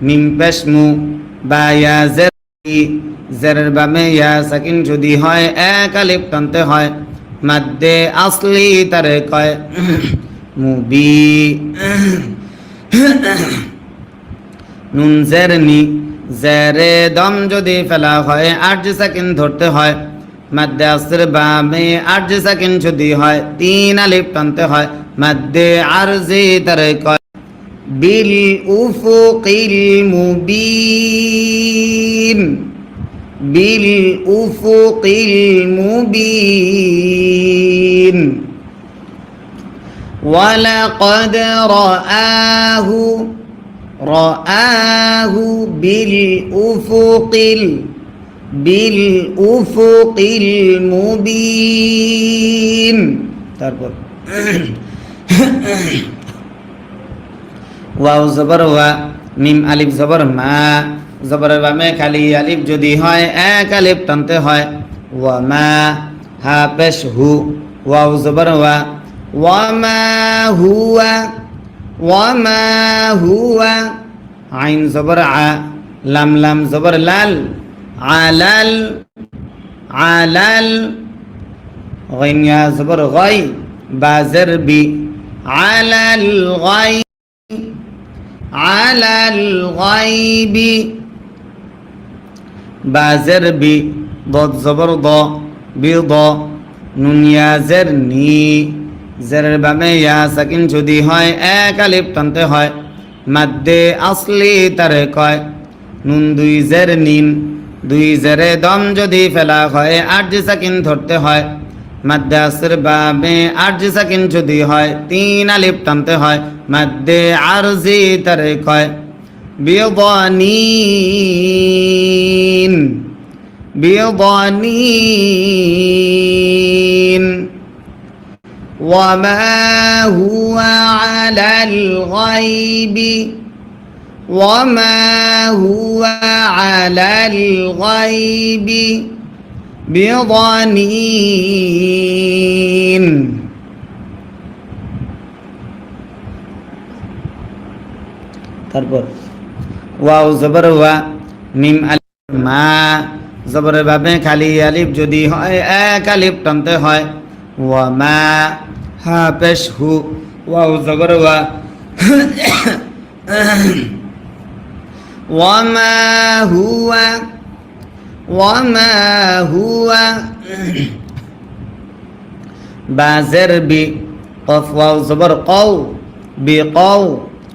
মিম পেশ মু, বা ইয়া জের ই, জেরের বামে ইয়া সাকিন যদি হয় এক আলিফ টানতে হয়। মাদ্দে আসলি তারে কয়। মুবি, নুন জের নি, জেরে দম যদি ফেলা হয় আরজি সাকিন ধরতে হয়। মাদ্দে আসলের বামে আরজি সাকিন যদি হয় তিন আলিফ টানতে হয়। মাদ্দে আরজি তারে কয়। বিল উফুকিল মুবিন, বিল উফুকিল মুবিন। ওয়ালাকাদ রাআহু, রাআহু বিল উফুকিল, বিল উফুকিল মুবিন। তারপর ওয়াও জবর ওয়া, মিম আলিফ জবর মা, জবরের বামে খালি আলিফ যদি হয় এক আলিফ টানতে হয়। ওয়া মা, হা পেশ হু, ওয়াও জবর ওয়া, ওয়া মা হুয়া, ওয়া মা হুয়া। আইন জবর আ, লাম লাম জবর লাল, আলাল, আলাল। গাইন ইয়া জবর গাই, বা জের বি, আলাল গাই, আলাল গাইবি। বাজের বি, দদ জবর দ, বি দ, নুন ইয়া জের নি, জেরের বামে ইয়া সাকিন যদি হয় এক আলিফ টানতে হয়। মাদ্দে আসলি তারে কয়। নুন দুই জের নিন, দুই জেরে দম যদি ফেলা হয় আরজি সাকিন ধরতে হয়। মাদ্দে আসর বামে আরজি সাকিন যদি হয় তিন আলিফ টানতে হয়। মাদ্দে আরজি তারে কয়। বিয়দানিন, বিয়দানিন। وما هو على الغيب، وما هو على الغيب بضنين। তারপর ওয়াও জবর ওয়া, মিম আলিফ মা জবরের ভাবে খালি আলিফ যদি হয় এক আলিফ টানতে হয় ওয়া মা হা পেশ হু ওয়াও জবর ওয়া ওয়া মা হুয়া ওয়ামা হুয়া বাজের বি কফ ওয়াও জবর কও বি কও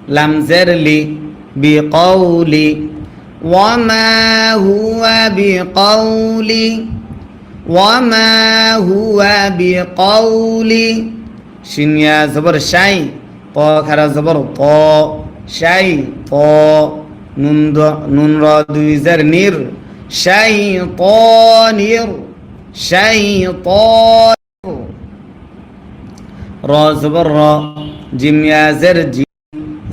লাম জের লি বি কওলি ওয়ামা হুয়া বি কওলি ওয়ামা হুয়া বি কওলি শিনিয়া জবর শাই ক খারা জবর ক শাই ক নুন র দুই জের নির শাইতানির শাইতানির র জবর র জিম ইয়া জের জি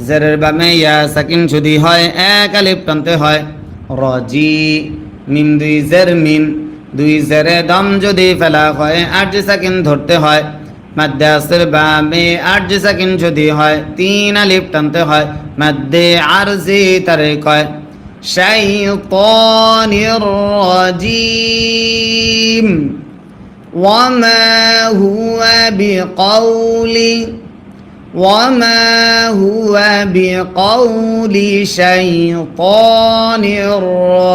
জেরের বামে ইয়া সাকিন যদি হয় এক আলিফ টানতে হয় রজি মিম দুই জের মিন দুই জেরে দম যদি ফেলা হয় আট সাকিন ধরতে হয় মাদ্দে আসর বামে আট সাকিন যদি হয় তিন আলিফ টানতে হয় মাদ্দে আরজি তারে কয় شيطان الرجيم وما هو بقول شيطان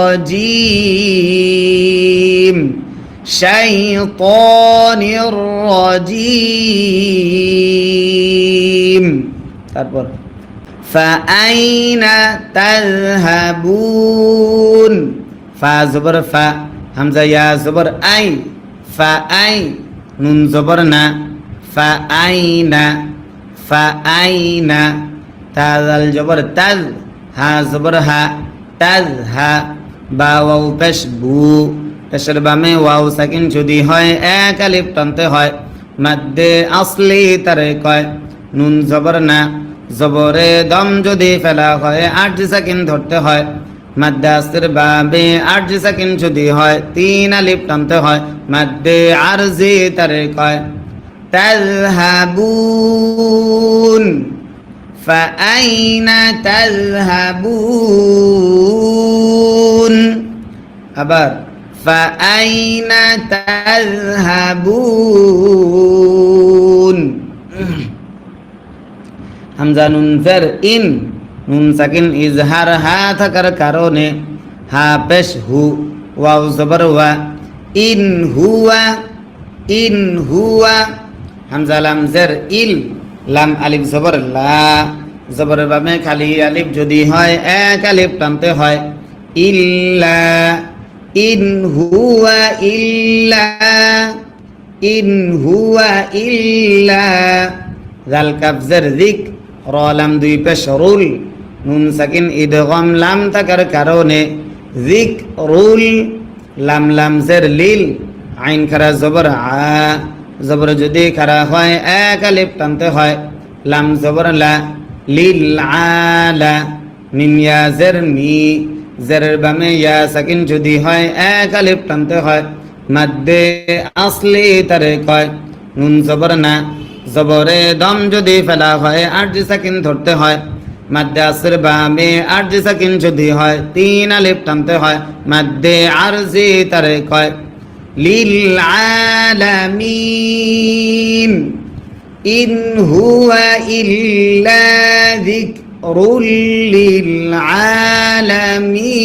الرجيم شيطان الرجيم তারপর فأين تذهبون فا زبر فا همزة يا زبر أي فأي نون زبر نا فأين تذل جبر تذ ها زبر ها تذها با واو পেশ বু পেশের বামে ওয়াও সাকিন যদি হয় এক আলিফ টানতে হয় মাদ্দে আসলি তারে কয় নুন জবর না জবরে দম যদি ফেলা হয় আট সাকিন ধরতে হয় মাদ্দে আসর বাবে আট সাকিন যদি হয় তিন আলিফ টানতে হয় মাদ্দে আরজি তারে কয় তাযহাবুন ফাআইনা তাযহাবুন আবার ফাআইনা তাযহাবুন হামজা নুন ফের ইন নুন সাকিন ইজহার হা থাকার কারণে হা পেশ হু ওয়াও জবর ওয়া ইন হুয়া হামজা লাম জের ইল লাম আলিফ জবর লা জবরের বামে খালি আলিফ যদি হয় এক আলিফ টানতে হয় ইল্লা ইন হুয়া ইল্লা জাল কাফ জের যিক র লাম দুই পেশ রুল নুন সাকিন ইদগাম লাম থাকার কারণে যিক রুল লাম লাম জের লিল আইন খারা জবর আ জবর যদি খারা হয় এক আলিফ টানতে হয় লাম জবর লা লিল আলা মিম ইয়া জের মি জেরের বামে ইয়া সাকিন যদি হয় এক আলিফ টানতে হয় মাদ্দে আসলি তারে কয় নুন জবর না জবরে দম যদি ফেলা হয় আট সাকিন ধরতে হয় মাদ্দে আসর বামে আট সাকিন যদি হয় তিন আলিফ টানতে হয় মাদ্দে আরজি তারে কয় লিল আলামিন ইন হুয়া ইল্লা যিকরুল লিল আলামিন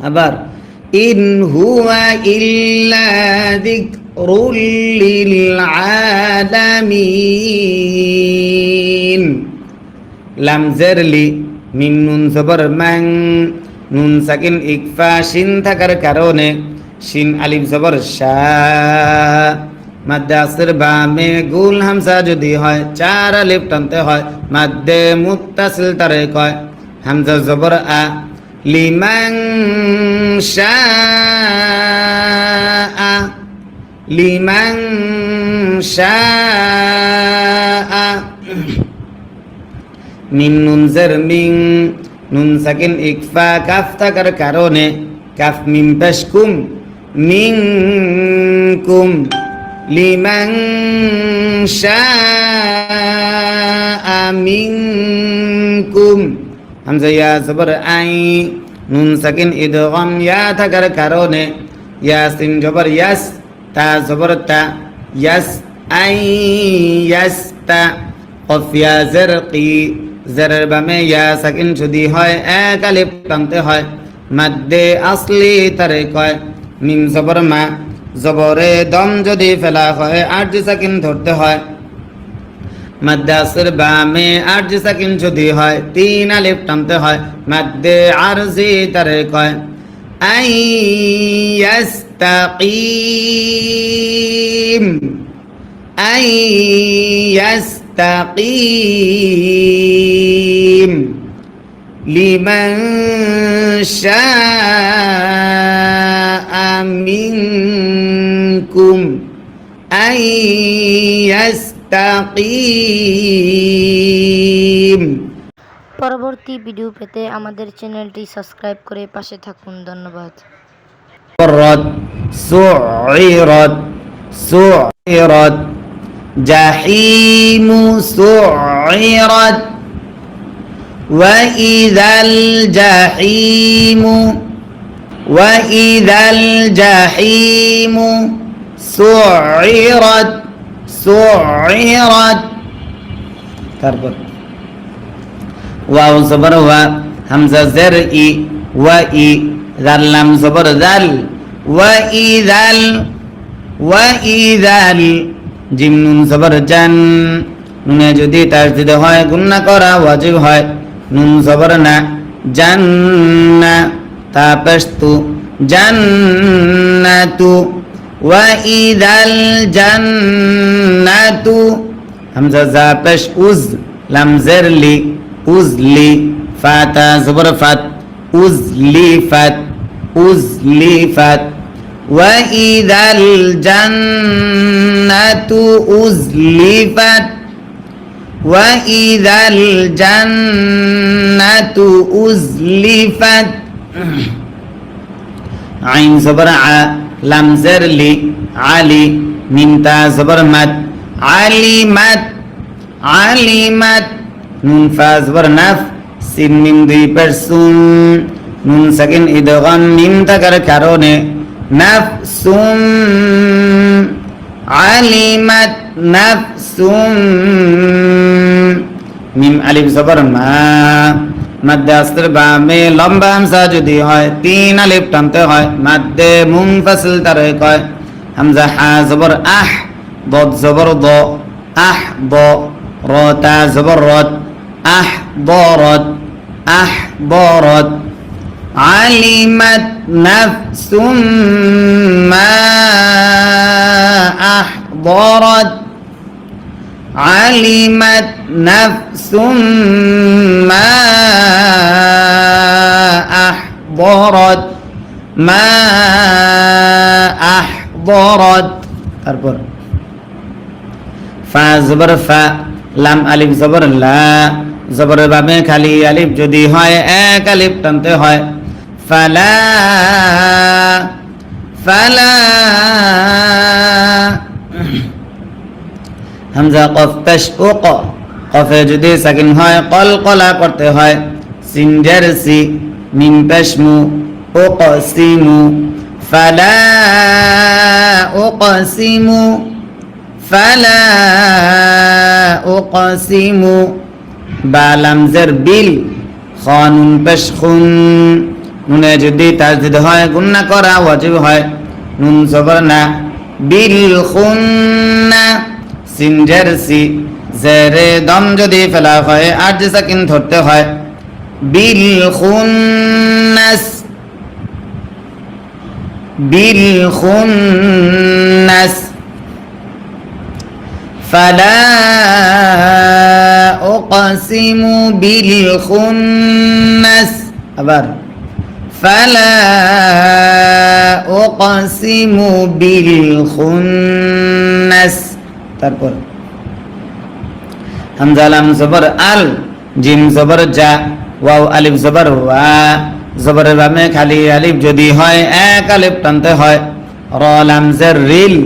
আবার ইন হুয়া ইল্লা যিকরুল লিল আলামিন লাম জের লি মিম নুন জবর মান নুন সাকিন ইকফা শিন থাকার কারণে শিন আলিফ জবর শা মাদ্দে আসর বামে গুল হামজা যদি হয় চার আলিফ টানতে হয় মাদ্দে মুত্তাসিল তারে কয় হামজা জবর আ লিমান শাআ মিন নুন জের মিন নুন সাকিন ইকফা কাফ থাকার কারণে কাফ মিম পেশ কুম মিনকুম লিমান শাআ মিনকুম হামজা ইয়া জবর আই, নুন সাকিন ইদগাম ইয়া থাকার কারণে ইয়াসিন জবর ইয়াস, তা জবর তা, ইয়াস আই ইয়াস্তা। কফ ইয়া জারকি, জেরের বামে ইয়া সাকিন যদি হয় এক আলিফ টানতে হয়, মাদ্দে আসলি তারে কয়। মিম জবর মা, জবরে দম যদি ফেলা হয় আরজি সাকিন ধরতে হয়, মাদ্দে আসর বামে আরজি সাকিন যদি হয় তিন আলিফ টানতে হয়, মাদ্দে আরজি তারে কয়। আই ইয়াস্তাকিম, আই ইয়াস্তাকিম, লিমান শাআ মিনকুম, আই ইয়াস্তাকিম। পরবর্তী ভিডিও পেতে আমাদের চ্যানেলটি সাবস্ক্রাইব করে পাশে থাকুন। ধন্যবাদ। সুইরত, সুইরত, জাহিম সুইরত, وإذا الجحيم، وإذا الجحيم سعرت، سعرت। তারপর ওয়াও জবর ওয়া, হামজা জের ই, ওয়া ই, জাল লাম জবর জাল, ওয়া ইযাল, ওয়া ইযাল, জিম নুন জবর জান, নুনে যদি তাসদীদ হয় গুণনা করা ওয়াজিব হয়। নুন জবর না, জান্না, তা পেশতু, জান্নাতু, ওয়া ইযাল জান্নাতু। হামজা জা পেশ উজ, লাম জের লি, উজলি, ফাতা জবর ফাত, উজলিফাত, উজলিফাত। ওয়া ইযাল জান্নাতু উজলিফাত, ওয়া ইযাল জান্নাতু উজলিফাত। আইন জবর আ, লাম জের লি, আলি, মিম তা জবর মাত, আলিমাত, আলিমাত। নুন ফা জবর নাফ, সিন মিম দুই পেশ সুন, নুন সাকিন ইদগাম মিম থাকার কারণে নাফসুম, আলিমাত নাফসুম। মিম আলিফ জবর মা, মাদ্দে আসর বামে লম্বা হামজা যদি হয় তিন আলিফ টানতে হয়, মাদ্দে মুনফাসিল তারে কয়। হামজা হা জবর আহ, দদ জবর দ, আহ দ, র তা জবর রদ, আহ দরদ, আহ দরদ। আলিমাত নাফসুম মা আহদরত, আলিমাত নাফসুম মা আহদরত, মা আহদরত। তারপর ফা জবর ফা, লাম আলিফ জবর লা, জবরের বামে খালি আলিফ যদি হয় এক আলিফ টানতে হয়, ফালা, ফালা। হামজা কফ পেশ উক, কফে যদি সাকিন হয় কলকলা করতে হয়, সিন জের সি, মিম পেশ মু, উকসিমু, ফালা উকসিমু, ফালা উকসিমু। বা লাম জের বিল, খ নুন পেশ খুন, নুনে যদি তাসদীদ হয় গুণনা করা ওয়াজিব হয়। নুন জবর না, বিল খুন্না, সিন জের সি, জেরে দম যদি ফেলা হয় আরজি সাকিন ধরতে হয়, বিল খুন্নাস, বিল খুন্নাস। ফালা উকসিমু বিল খুন্নাস। আবার ফালা উকসিমু বিল খুন্নাস। তারপর হামজা লাম জবর আল, জিম জবর জা, ওয়াও আলিফ জবর ওয়া, জবরের বামে খালি আলিফ যদি হয় এক আলিফ টানতে হয়। র লাম জের রিল,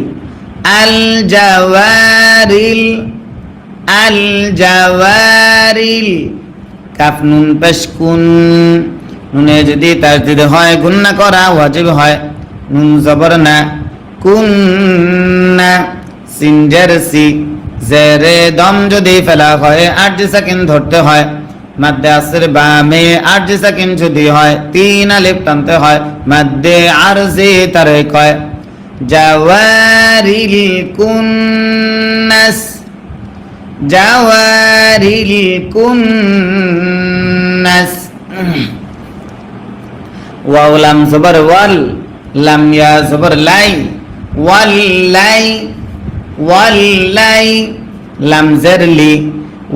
আল জাওয়ারিল, আল জাওয়ারিল। কাফ নুন পেশ কুন, নুনে যদি তাসদিদ হয় গুন্না করা ওয়াজিব হয়। নুন জবর না, কুন না। সিন জের সি, জেরে দম যদি ফেলা হয় আরজি সাকিন ধরতে হয়। মাদ্দে আসর বামে আরজি সাকিন যদি হয় 3 আলিফ টানতে হয়। মাদ্দে আরজি তারে কয়। জাওয়ারিল কুন্নাস, জাওয়ারিল কুন্নাস। ওয়াও লাম জবর ওয়াল, লাম ইয়া জবর লাই, ওয়াল্লাই, ওয়াল্লাই। লাম জের লি,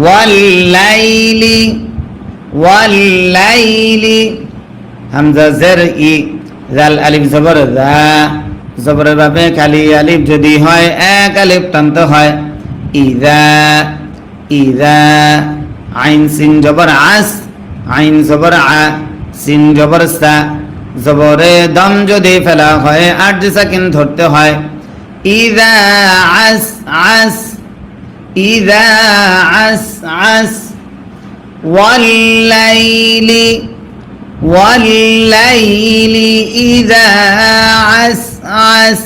ওয়াল্লাইলি, ওয়াল্লাইলি। হামজা জের ই, জাল আলিফ জবর দা, জবরের ভাবে খালি আলিফ যদি হয় 1 আলিফ টানতে হয়। ইদা, ইদা। আইন সিন জবর আস, আইন জবর আ, সিন জবর সা। জবরে দম যদি ফেলা হয় আরজি সাকিন ধরতে হয়। ইদা আস, আস, ইদা আস, আস। ওয়াল্লাইলি, ওয়াল্লাইলি ইদা আস, আস,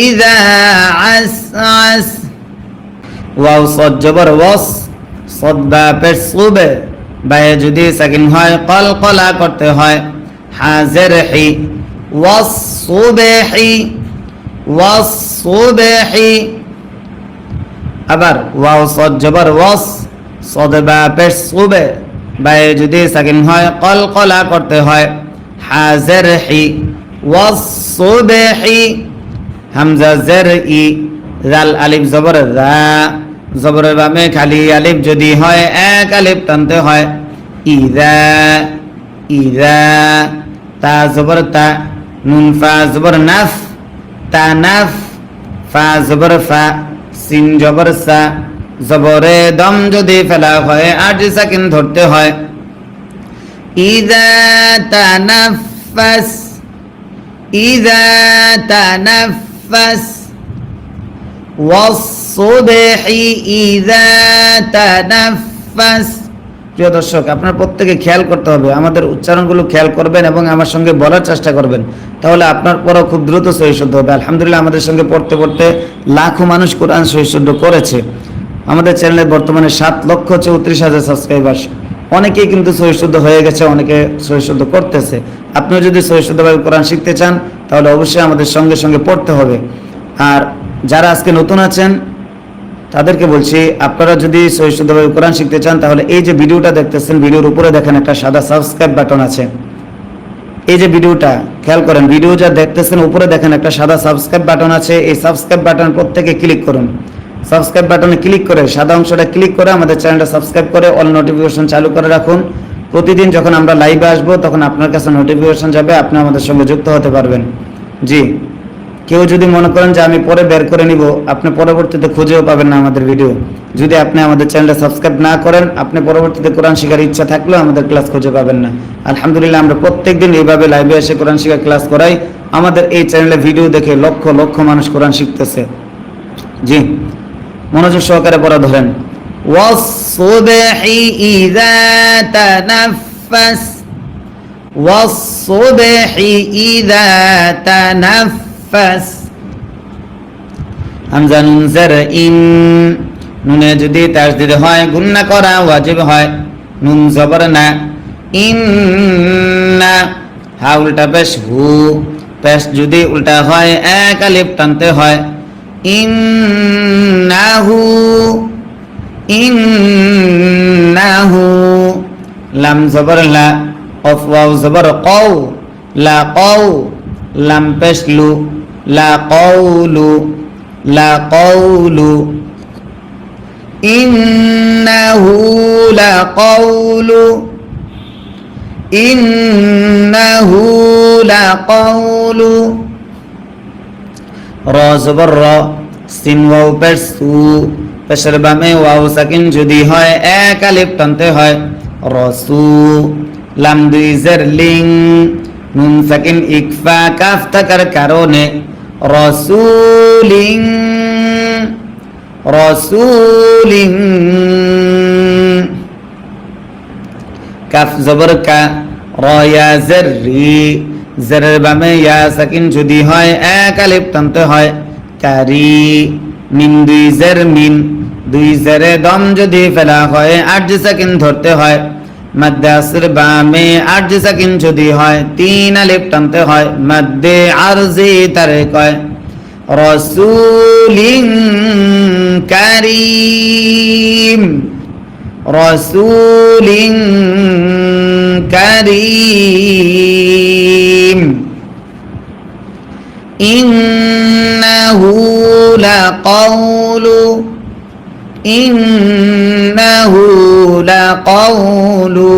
ইদা আস, আস। ওয়াও সদ জবর ওয়াস, সদ বা পেশ সুবে, বায়ে যদি সাকিন হয় কলকলা করতে হয়। হাজের হি, ওয়াস সুবহি, ওয়াস সুবহি। আবার ওয়াও সদ জবর ওয়াস, সদ বা পেশ সুবে, বায়ে যদি সাকিন হয় কলকলা করতে হয়। হাজের হি, ওয়াস সুবহি। হামজা জের ই, জাল আলিফ জবর দা, জবরের বামে খালি আলিফ যদি হয় 1 আলিফ টানতে হয়। ইদা, ইদা। তা জবর তা, নুন ফা জবর নাফ, তা নাফ। ফা জবর ফা, সিন জবর সা। জবরে দম যদি ফেলা হয় আরজি সাকিন ধরতে হয়। ইদা তানাফাস, ইদা তানাফাস। ওয়াস-সুবহি ইযা তানাফাস। প্রিয় দর্শক, আপনারা প্রত্যেকে খেয়াল করতে হবে, আমাদের উচ্চারণগুলো খেয়াল করবেন এবং আমার সঙ্গে বলার চেষ্টা করবেন, তাহলে আপনার পড়া খুব দ্রুত সহি শুদ্ধ হবে। আলহামদুলিল্লাহ, আমাদের সঙ্গে পড়তে পড়তে লাখো মানুষ কোরআন সহি শুদ্ধ করেছে। আমাদের চ্যানেলে বর্তমানে 7,34,000 সাবস্ক্রাইবার। অনেকেই কিন্তু সহি শুদ্ধ হয়ে গেছে, অনেকে সহি শুদ্ধ করতেছে। আপনিও যদি সহি শুদ্ধভাবে কোরআন শিখতে চান তাহলে অবশ্যই আমাদের সঙ্গে সঙ্গে পড়তে হবে। আর যারা আজকে নতুন আছেন তাদেরকে বলছি, আপনারা যদি সহি শুদ্ধভাবে কোরআন শিখতে চান তাহলে এই যে ভিডিওটা দেখতেছেন, ভিডিওর উপরে দেখেন একটা সাদা সাবস্ক্রাইব বাটন আছে। এই যে ভিডিওটা খেয়াল করেন, ভিডিও যা দেখতেছেন উপরে দেখেন একটা সাদা সাবস্ক্রাইব বাটন আছে। এই সাবস্ক্রাইব বাটন প্রত্যেকে ক্লিক করুন। সাবস্ক্রাইব বাটনে ক্লিক করে সাদা অংশটা ক্লিক করে আমাদের চ্যানেলটা সাবস্ক্রাইব করে অল নোটিফিকেশন চালু করে রাখুন। প্রতিদিন যখন আমরা লাইভে আসবো তখন আপনার কাছে নোটিফিকেশন যাবে, আপনি আমাদের সঙ্গে যুক্ত হতে পারবেন। জি, কেউ যদি মনে করেন যে আমি পরে বের করে নিব, আপনি পরবর্তীতে খুঁজেও পাবেন না আমাদের ভিডিও। যদি আপনি আমাদের চ্যানেলটা সাবস্ক্রাইব না করেন, আপনি পরবর্তীতে কোরআন শেখার ইচ্ছা থাকলেও আমাদের ক্লাস খুঁজে পাবেন না। আলহামদুলিল্লাহ, আমরা প্রত্যেকদিন এইভাবে লাইভে এসে কোরআন শেখার ক্লাস করাই। আমাদের এই চ্যানেলে ভিডিও দেখে লক্ষ লক্ষ মানুষ কোরআন শিখতেছে। জি, মনোযোগ সহকারে পড়া ধরেন। ওয়াস-সুবহি ইযা তানাফাস, ওয়াস-সুবহি ইযা তানাফাস। হামজা নুন জের ইন, নুনে যদি তাসদীদ হয় গুন্না করা ওয়াজিব হয়। নুন জবর না, ইন্না। হা উল্টা পেশ হু, পেশ যদি উল্টা হয় 1 আলিফ টানতে হয়। ইন্নাহু, ইন্নাহু। লাম জবর লা, কফ ওয়াও জবর কও, লা কও। লাম পেশ লু, লা কওলু, লা কওলু। ইন্নাহু লা কওলু, ইন্নাহু লা কওলু। র জবর র, সিন ওয়াও পেশ সু, পেশের বামে ওয়াও সাকিন যদি হয় 1 আলিফ টানতে হয়। রসু। লাম দুই জের লিং, নুন সাকিন ইকফা কাফ থাকার কারণে রসুলিং, রসুলিং। কাফ জবর কা, র ইয়া জের রি, জেরের বামে ইয়া সাকিন যদি হয় এক আলিফ টানতে হয়, কারি। মিন দুই জের মিন, দুই জেরে দম যদি ফেলা হয় আট সাকিন ধরতে হয়, মাদ্দে আসর বামে আট সাকিন যদি হয় তিন আলিফ টানতে হয়, মাদ্দে আরজি তারে কয়। রসুলিন কারীম, রসুলিন কারীম। ইন্নাহু লাকাউলু, ইন্নাহু লাকাউলু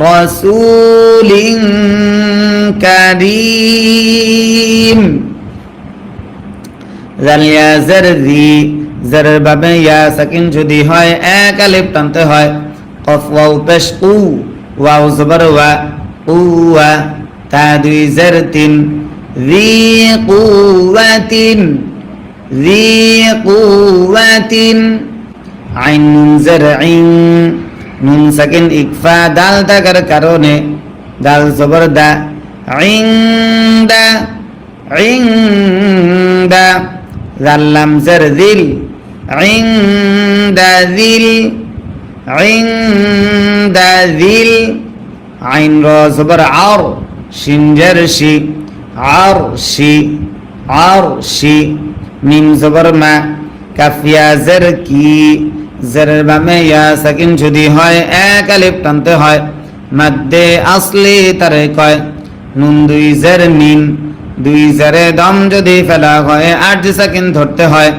রাসূলিন কারীম। জাল ইয়া জার জি, জারের বাবে ইয়া সাকিন যদি হয় এক আলিফ টানতে হয়, কফ ওয়াও পেশ উ, ওয়াও জবর ওয়া, উওয়া। তা দুই জার তিন, জি কুওয়াতিন, জি কুওয়াতিন। আইন নুন জার ইন, নুন সাকিন ইকফা দাল থাকার কারণে দাল জবর দা, ইনদা, ইনদা। জাল লাম জার যিল, ইনদা যিল, ইনদা যিল। আইন র জবর আর, শিন জার শি, আরশি, আরশি। মিম জবর মা, কাফ ইয়া জার কি, জারের বামে ইয়া সাকিন যদি হয় এক আলিফ টানতে হয়, মাদ্দে আসলি তারে কয়। নুন দুই জার মিন, দুই জারে দম যদি ফেলা হয় আট সাকিন ধরতে হয়,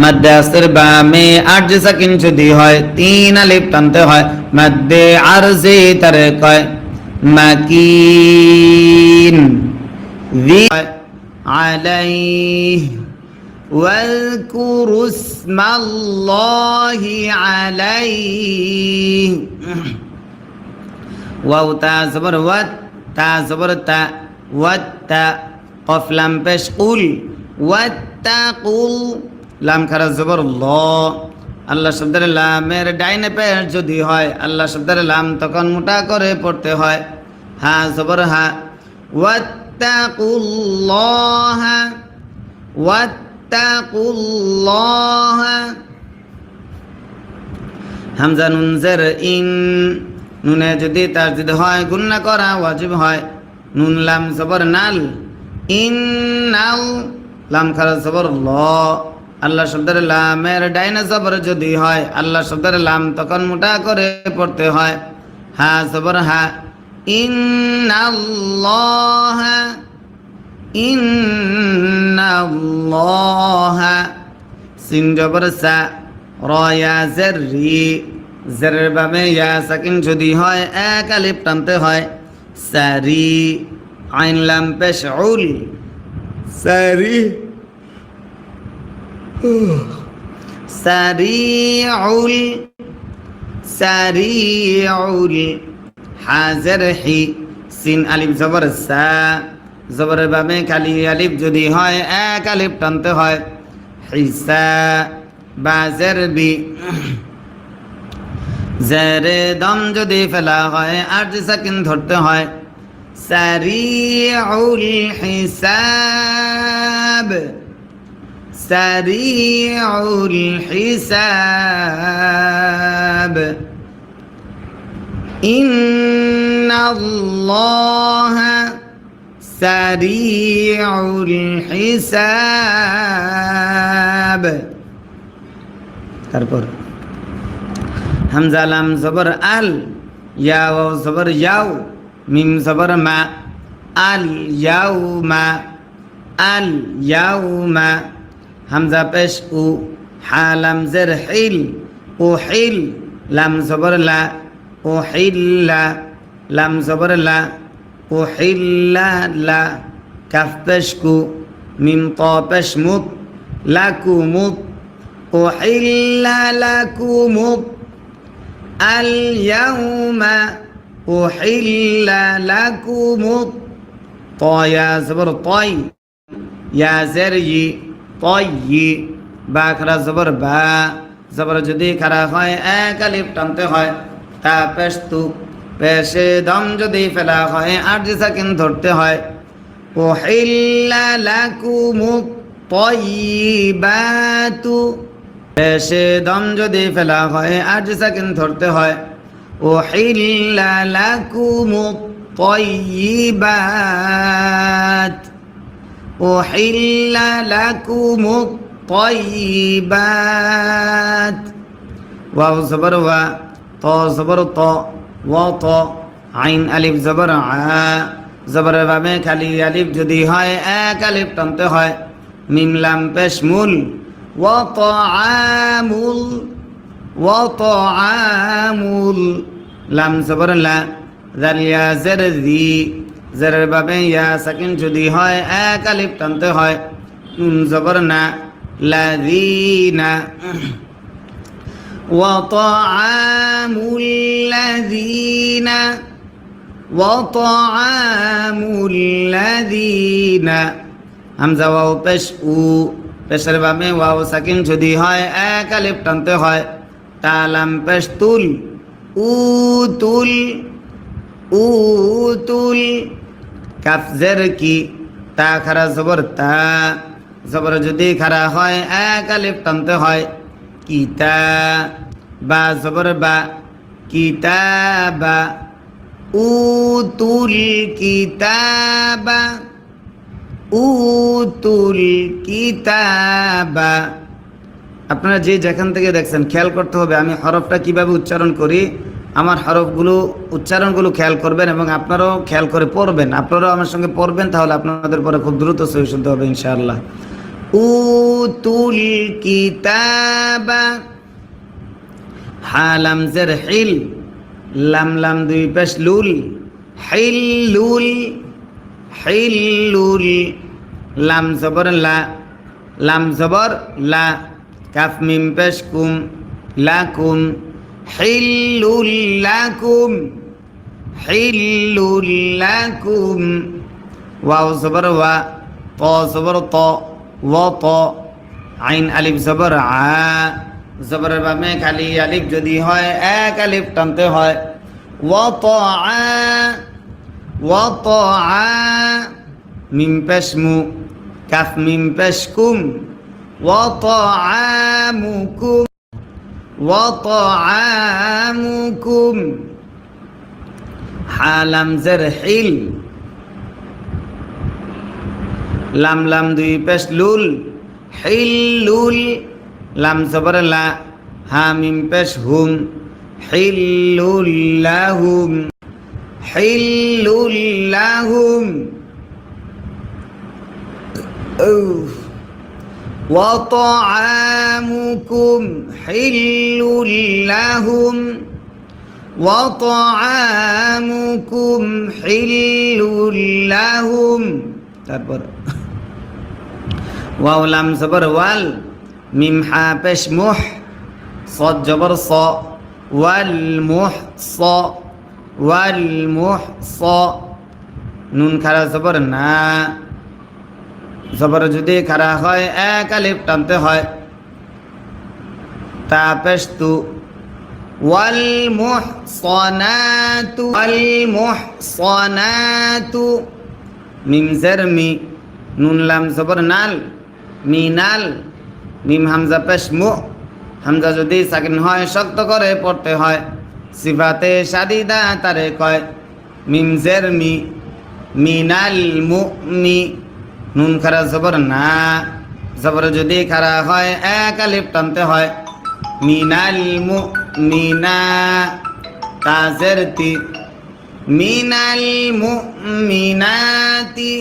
মাদ্দে আসর বামে আট সাকিন যদি হয় তিন আলিফ টানতে হয়, মাদ্দে আরজি তারে কয়। মাকিন, ذي عليه واذكروا اسم الله عليه। واو تا زبر وات، تا زبر تا، وات قف لام পেশ কুল, ওয়াত্তাকুল। লাম খারা জবর ল, আল্লাহ শব্দের লামের ডাইনে পেশ যদি হয় আল্লাহ শব্দের লাম তখন মোটা করে পড়তে হয়। হা জবর হা, ওয়াত্তাকুল্লাহ, ওয়াত্তাকুল্লাহ। হামজা নুন জের ইন, নুনে যদি তাজদিদ হয় গুন্না করা ওয়াজিব হয়। নুন লাম জবর নাল, ইন্নাল। লাম খারা জবর ল, আল্লাহ শব্দের লামের ডাইনে জবর যদি হয় আল্লাহ শব্দের লাম তখন মোটা করে পড়তে হয়। হা জবর হা, ইন্নাল্লাহ, ইন্নাল্লাহ। সিন জবর সা, র ইয়া জার রি, জারের বাবে ইয়া সাকিন যদি হয় এক আলিফ টানতে হয়, সারি। আইন লাম পেশ উল, সারি, সারিউল, সারিউল। হাজার হি, সিন আলিফ জবর সা, জবরের বাবে খালি আলিফ যদি হয় এক আলিফ টানতে হয়, হিসা। বাজের বি, জেরে দম যদি ফেলা হয় আট সাকিন ধরতে হয়, সারিউল হিসাব, সারিউল হিসাব। ইন্নাল্লাহ সারিউল হিসাব। তারপর হামজা লাম জবর আল, ইয়া ওয়াও জবর ইয়াও, মিম জবর মা, আল ইয়াউমা, আল ইয়াউমা। হামজা পেশ উ, হা লাম জের হিল, ও হিল। লাম জবর লা, ও হিল্লা। লাম জবর লা, ও হিল্লা লা। কাফ পেশ কু, মিম ত পেশ মুত, লাকু মুত, ও হিল্লা লাকু মুত। আল ইয়াউমা উহিল্লা লাকুমুত। ত ইয়া জবর তয়, ইয়া জের ই, তয়্যি। বা খারা জবর বা, জবর যদি খারা হয় এক আলিফ টানতে হয়, তা পেশ তু, পেশে দম যদি ফেলা হয় আরজি সাকিন ধরতে হয়। উহিল্লা লাকুমুত তাইয়্যিবাতু, পেশে দম যদি ফেলা হয় আরজি সাকিন ধরতে হয়। উহিল্লা লাকুমুত তাইয়্যিবাত, উহিল্লা লাকুমুত তাইয়্যিবাত। ওয়াও জবর ওয়া, ত জবর ত, ওয়া ত, আইন আলিফ জবর আ, জবরের ভাবে খালি আলিফ যদি হয় এক আলিফ টানতে হয়। মিম লাম পেশ মুল, ওয়া তাআমুল, ওয়া তাআমুল, লাম জবর লা, জাল ইয়া জের জি, জেরের ভাবে ইয়া সাকিন যদি হয় এক আলিফ টানতে হয়। নুন জবর না, লাযীনা। وطعام الذين، وطعام الذين হামজা ওয়াও পেশ উ, পেশের ভাবে ওয়াও সাকিন যদি হয় এক আলিফ টানতে হয়। তা লাম পেশ তুল, উতুল, উতুল। কাফ জের কি, তা খারা জবর তা, জবর যদি খারা হয় এক আলিফ টানতে হয়। কিতা, বা জবর বা, কিতাবা, উতুল কিতাবা, উতুল কিতাবা। আপনারা যে যেখান থেকে দেখছেন খেয়াল করতে হবে আমি হরফটা কিভাবে উচ্চারণ করি। আমার হরফগুলো উচ্চারণগুলো খেয়াল করবেন এবং আপনারাও খেয়াল করে পড়বেন। আপনারাও আমার সঙ্গে পড়বেন, তাহলে আপনাদের পরে খুব দ্রুত সহি শুদ্ধ হবে ইনশাআল্লাহ। উতুল কিতাবা, হা লাম জের হিল, লাম লাম দুই পেশ লুল, হিল্লুল, হিল্লুল। লাম জবর লা, লাম জবর লা, কাফ মিম পেশ কুম, লাকুম, হিল্লুল লাকুম, হিল্লুল লাকুম। ওয়াও জবর ওয়া, ত জবর ত, ওয়া ত, আইন আলিফ জবর আ, জবরের বামে খালি আলিফ যদি হয় এক আলিফ টানতে হয়। ওয়া ত আ, ওয়া ত আ, মিম পেশ মু, কাফ মিম পেশ কুম, ওয়া ত আমুকুম, ওয়া ত আমুকুম। হা লাম জের হিল, লাম লাম দুই পেশ লুল, হিল্লুল, লাম জবর লা, হা মিম পেশ হুম, হিল্লুল লাহুম, হিল্লুল লাহুম। ওয়া তাআমুকুম হিল্লুল লাহুম, ওয়া তাআমুকুম হিল্লুল লাহুম। তারপর ওয়াও লাম জবর ওয়াল, মিম হা পেশ মুহ, صاد জবর স, ওয়াল মুহ স, ওয়াল মুহ স। নুন খারা জবর না, জবর যদি খারা হয় এক আলিফ টানতে হয়। তা পেশ তু, ওয়াল মুহসানাতু, ওয়াল মুহসানাতু। মিম জের মি, নুন লাম জবর নাল, মিনাল, মিম হামজা পেশ মু, হামজা যদি সাকিন হয় শক্ত করে পড়তে হয়। সিফাতে শাদিদা তারে কয়। মিম জের মি, মিনাল মুমি, নুন খারা জবর না, জবর যদি খারা হয় এক আলিফ টানতে হয়। মিনাল মুমিনা, তা জের তি, মিনাল মুমিনাতি।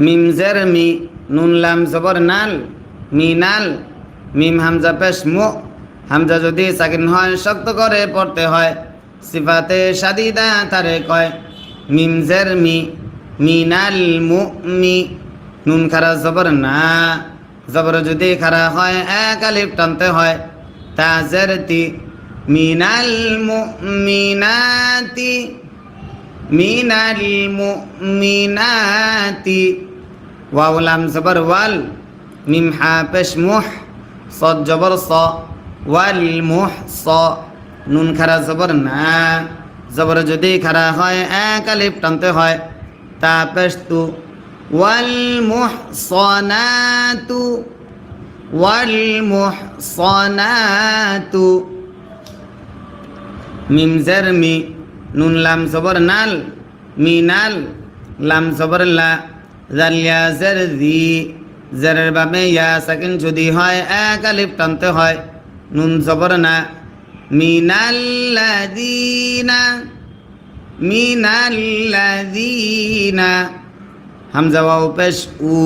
মিম জের মি, নুন লাম জবর নাল, মিনাল, মিম হামজা পেশ মু, হামজা যদি সাকিন হয় শক্ত করে পড়তে হয়। সিফাতে শাদিদা তারে কয়। মিম জের মি, মিনাল মুমি, নুন খারা জবর না, জবর যদি খারা হয় এক আলিফ টানতে হয়। তা জের তি, মিনাল মুমিনাতি, মিনাল মুমিনাতি। ওয়াও লাম জবর ওয়াল, মিম হা পেশ মুহ, صاد জবর স, ওয়াল মুহ স, নুন খারা জবর না, জবর যদি খারা হয় এক আলিফ টানতে হয়। তা পেশ তু, ওয়াল মুহসানাতু, ওয়াল মুহসানাতু। মিম জের মি, নুন লাম জবর নাল, মিনাল, লাম জবর লা, জাল ইয়া জের জি, জেরের বামে ইয়া সাকিন যদি হয় এক আলিফ টানতে হয়। নুন জবর না, মিনাল্লাযীনা, মিনাল্লাযীনা। হামজা ওয়াও পেশ উ,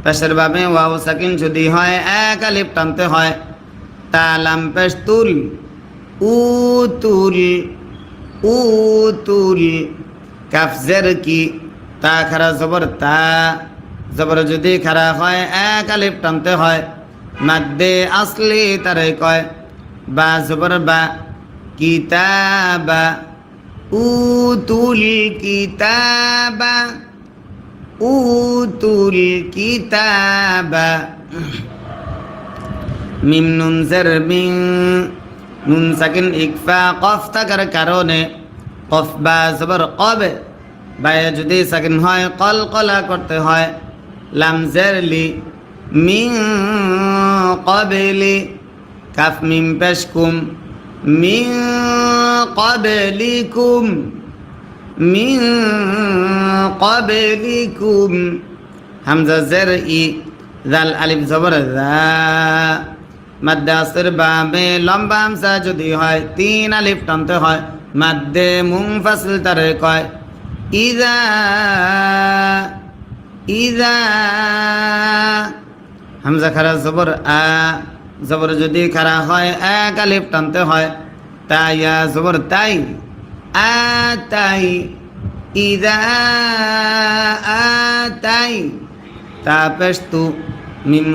পেশের বামে ওয়াও সাকিন যদি হয় এক আলিফ টানতে হয়। তা লাম পেশ তুল, উতুল, উতুল। কাফ জের কি, তা খারা জবর তা, জবর যদি খারা হয় এক আলিফ টানতে হয়। মাদ্দে আসলি তারে কয়। বা জবর বা, কিতাবা, উতুল কিতাবা, উতুল কিতাবা। মিম নুন জের মিন, নুন সাকিন ইকফা কফ থাকার কারণে কফ বা জবর কবে, বায়ে যদি সাকিন হয় কলকলা করতে হয়। লাম জের লি, মিন কবলি, কাফ মিম পেশ কুম, মিন কবলিকুম, মিন কবলিকুম। হামজা জের ই, জাল আলিফ জবর যা, মাদ্দে আসর বামে লম্বা হামজা যদি হয় তিন আলিফ টানতে হয়। মাদ্দে মুনফাসিল তারে কয়। ইযা, ইযা। হামজা খারা জবর আ, জবর যদি খারা হয় এক আলিফ টানতে হয়। তা ইয়া জবর তাই, আ তাই, ইযা আ তাই। তা পেশ তু, মিম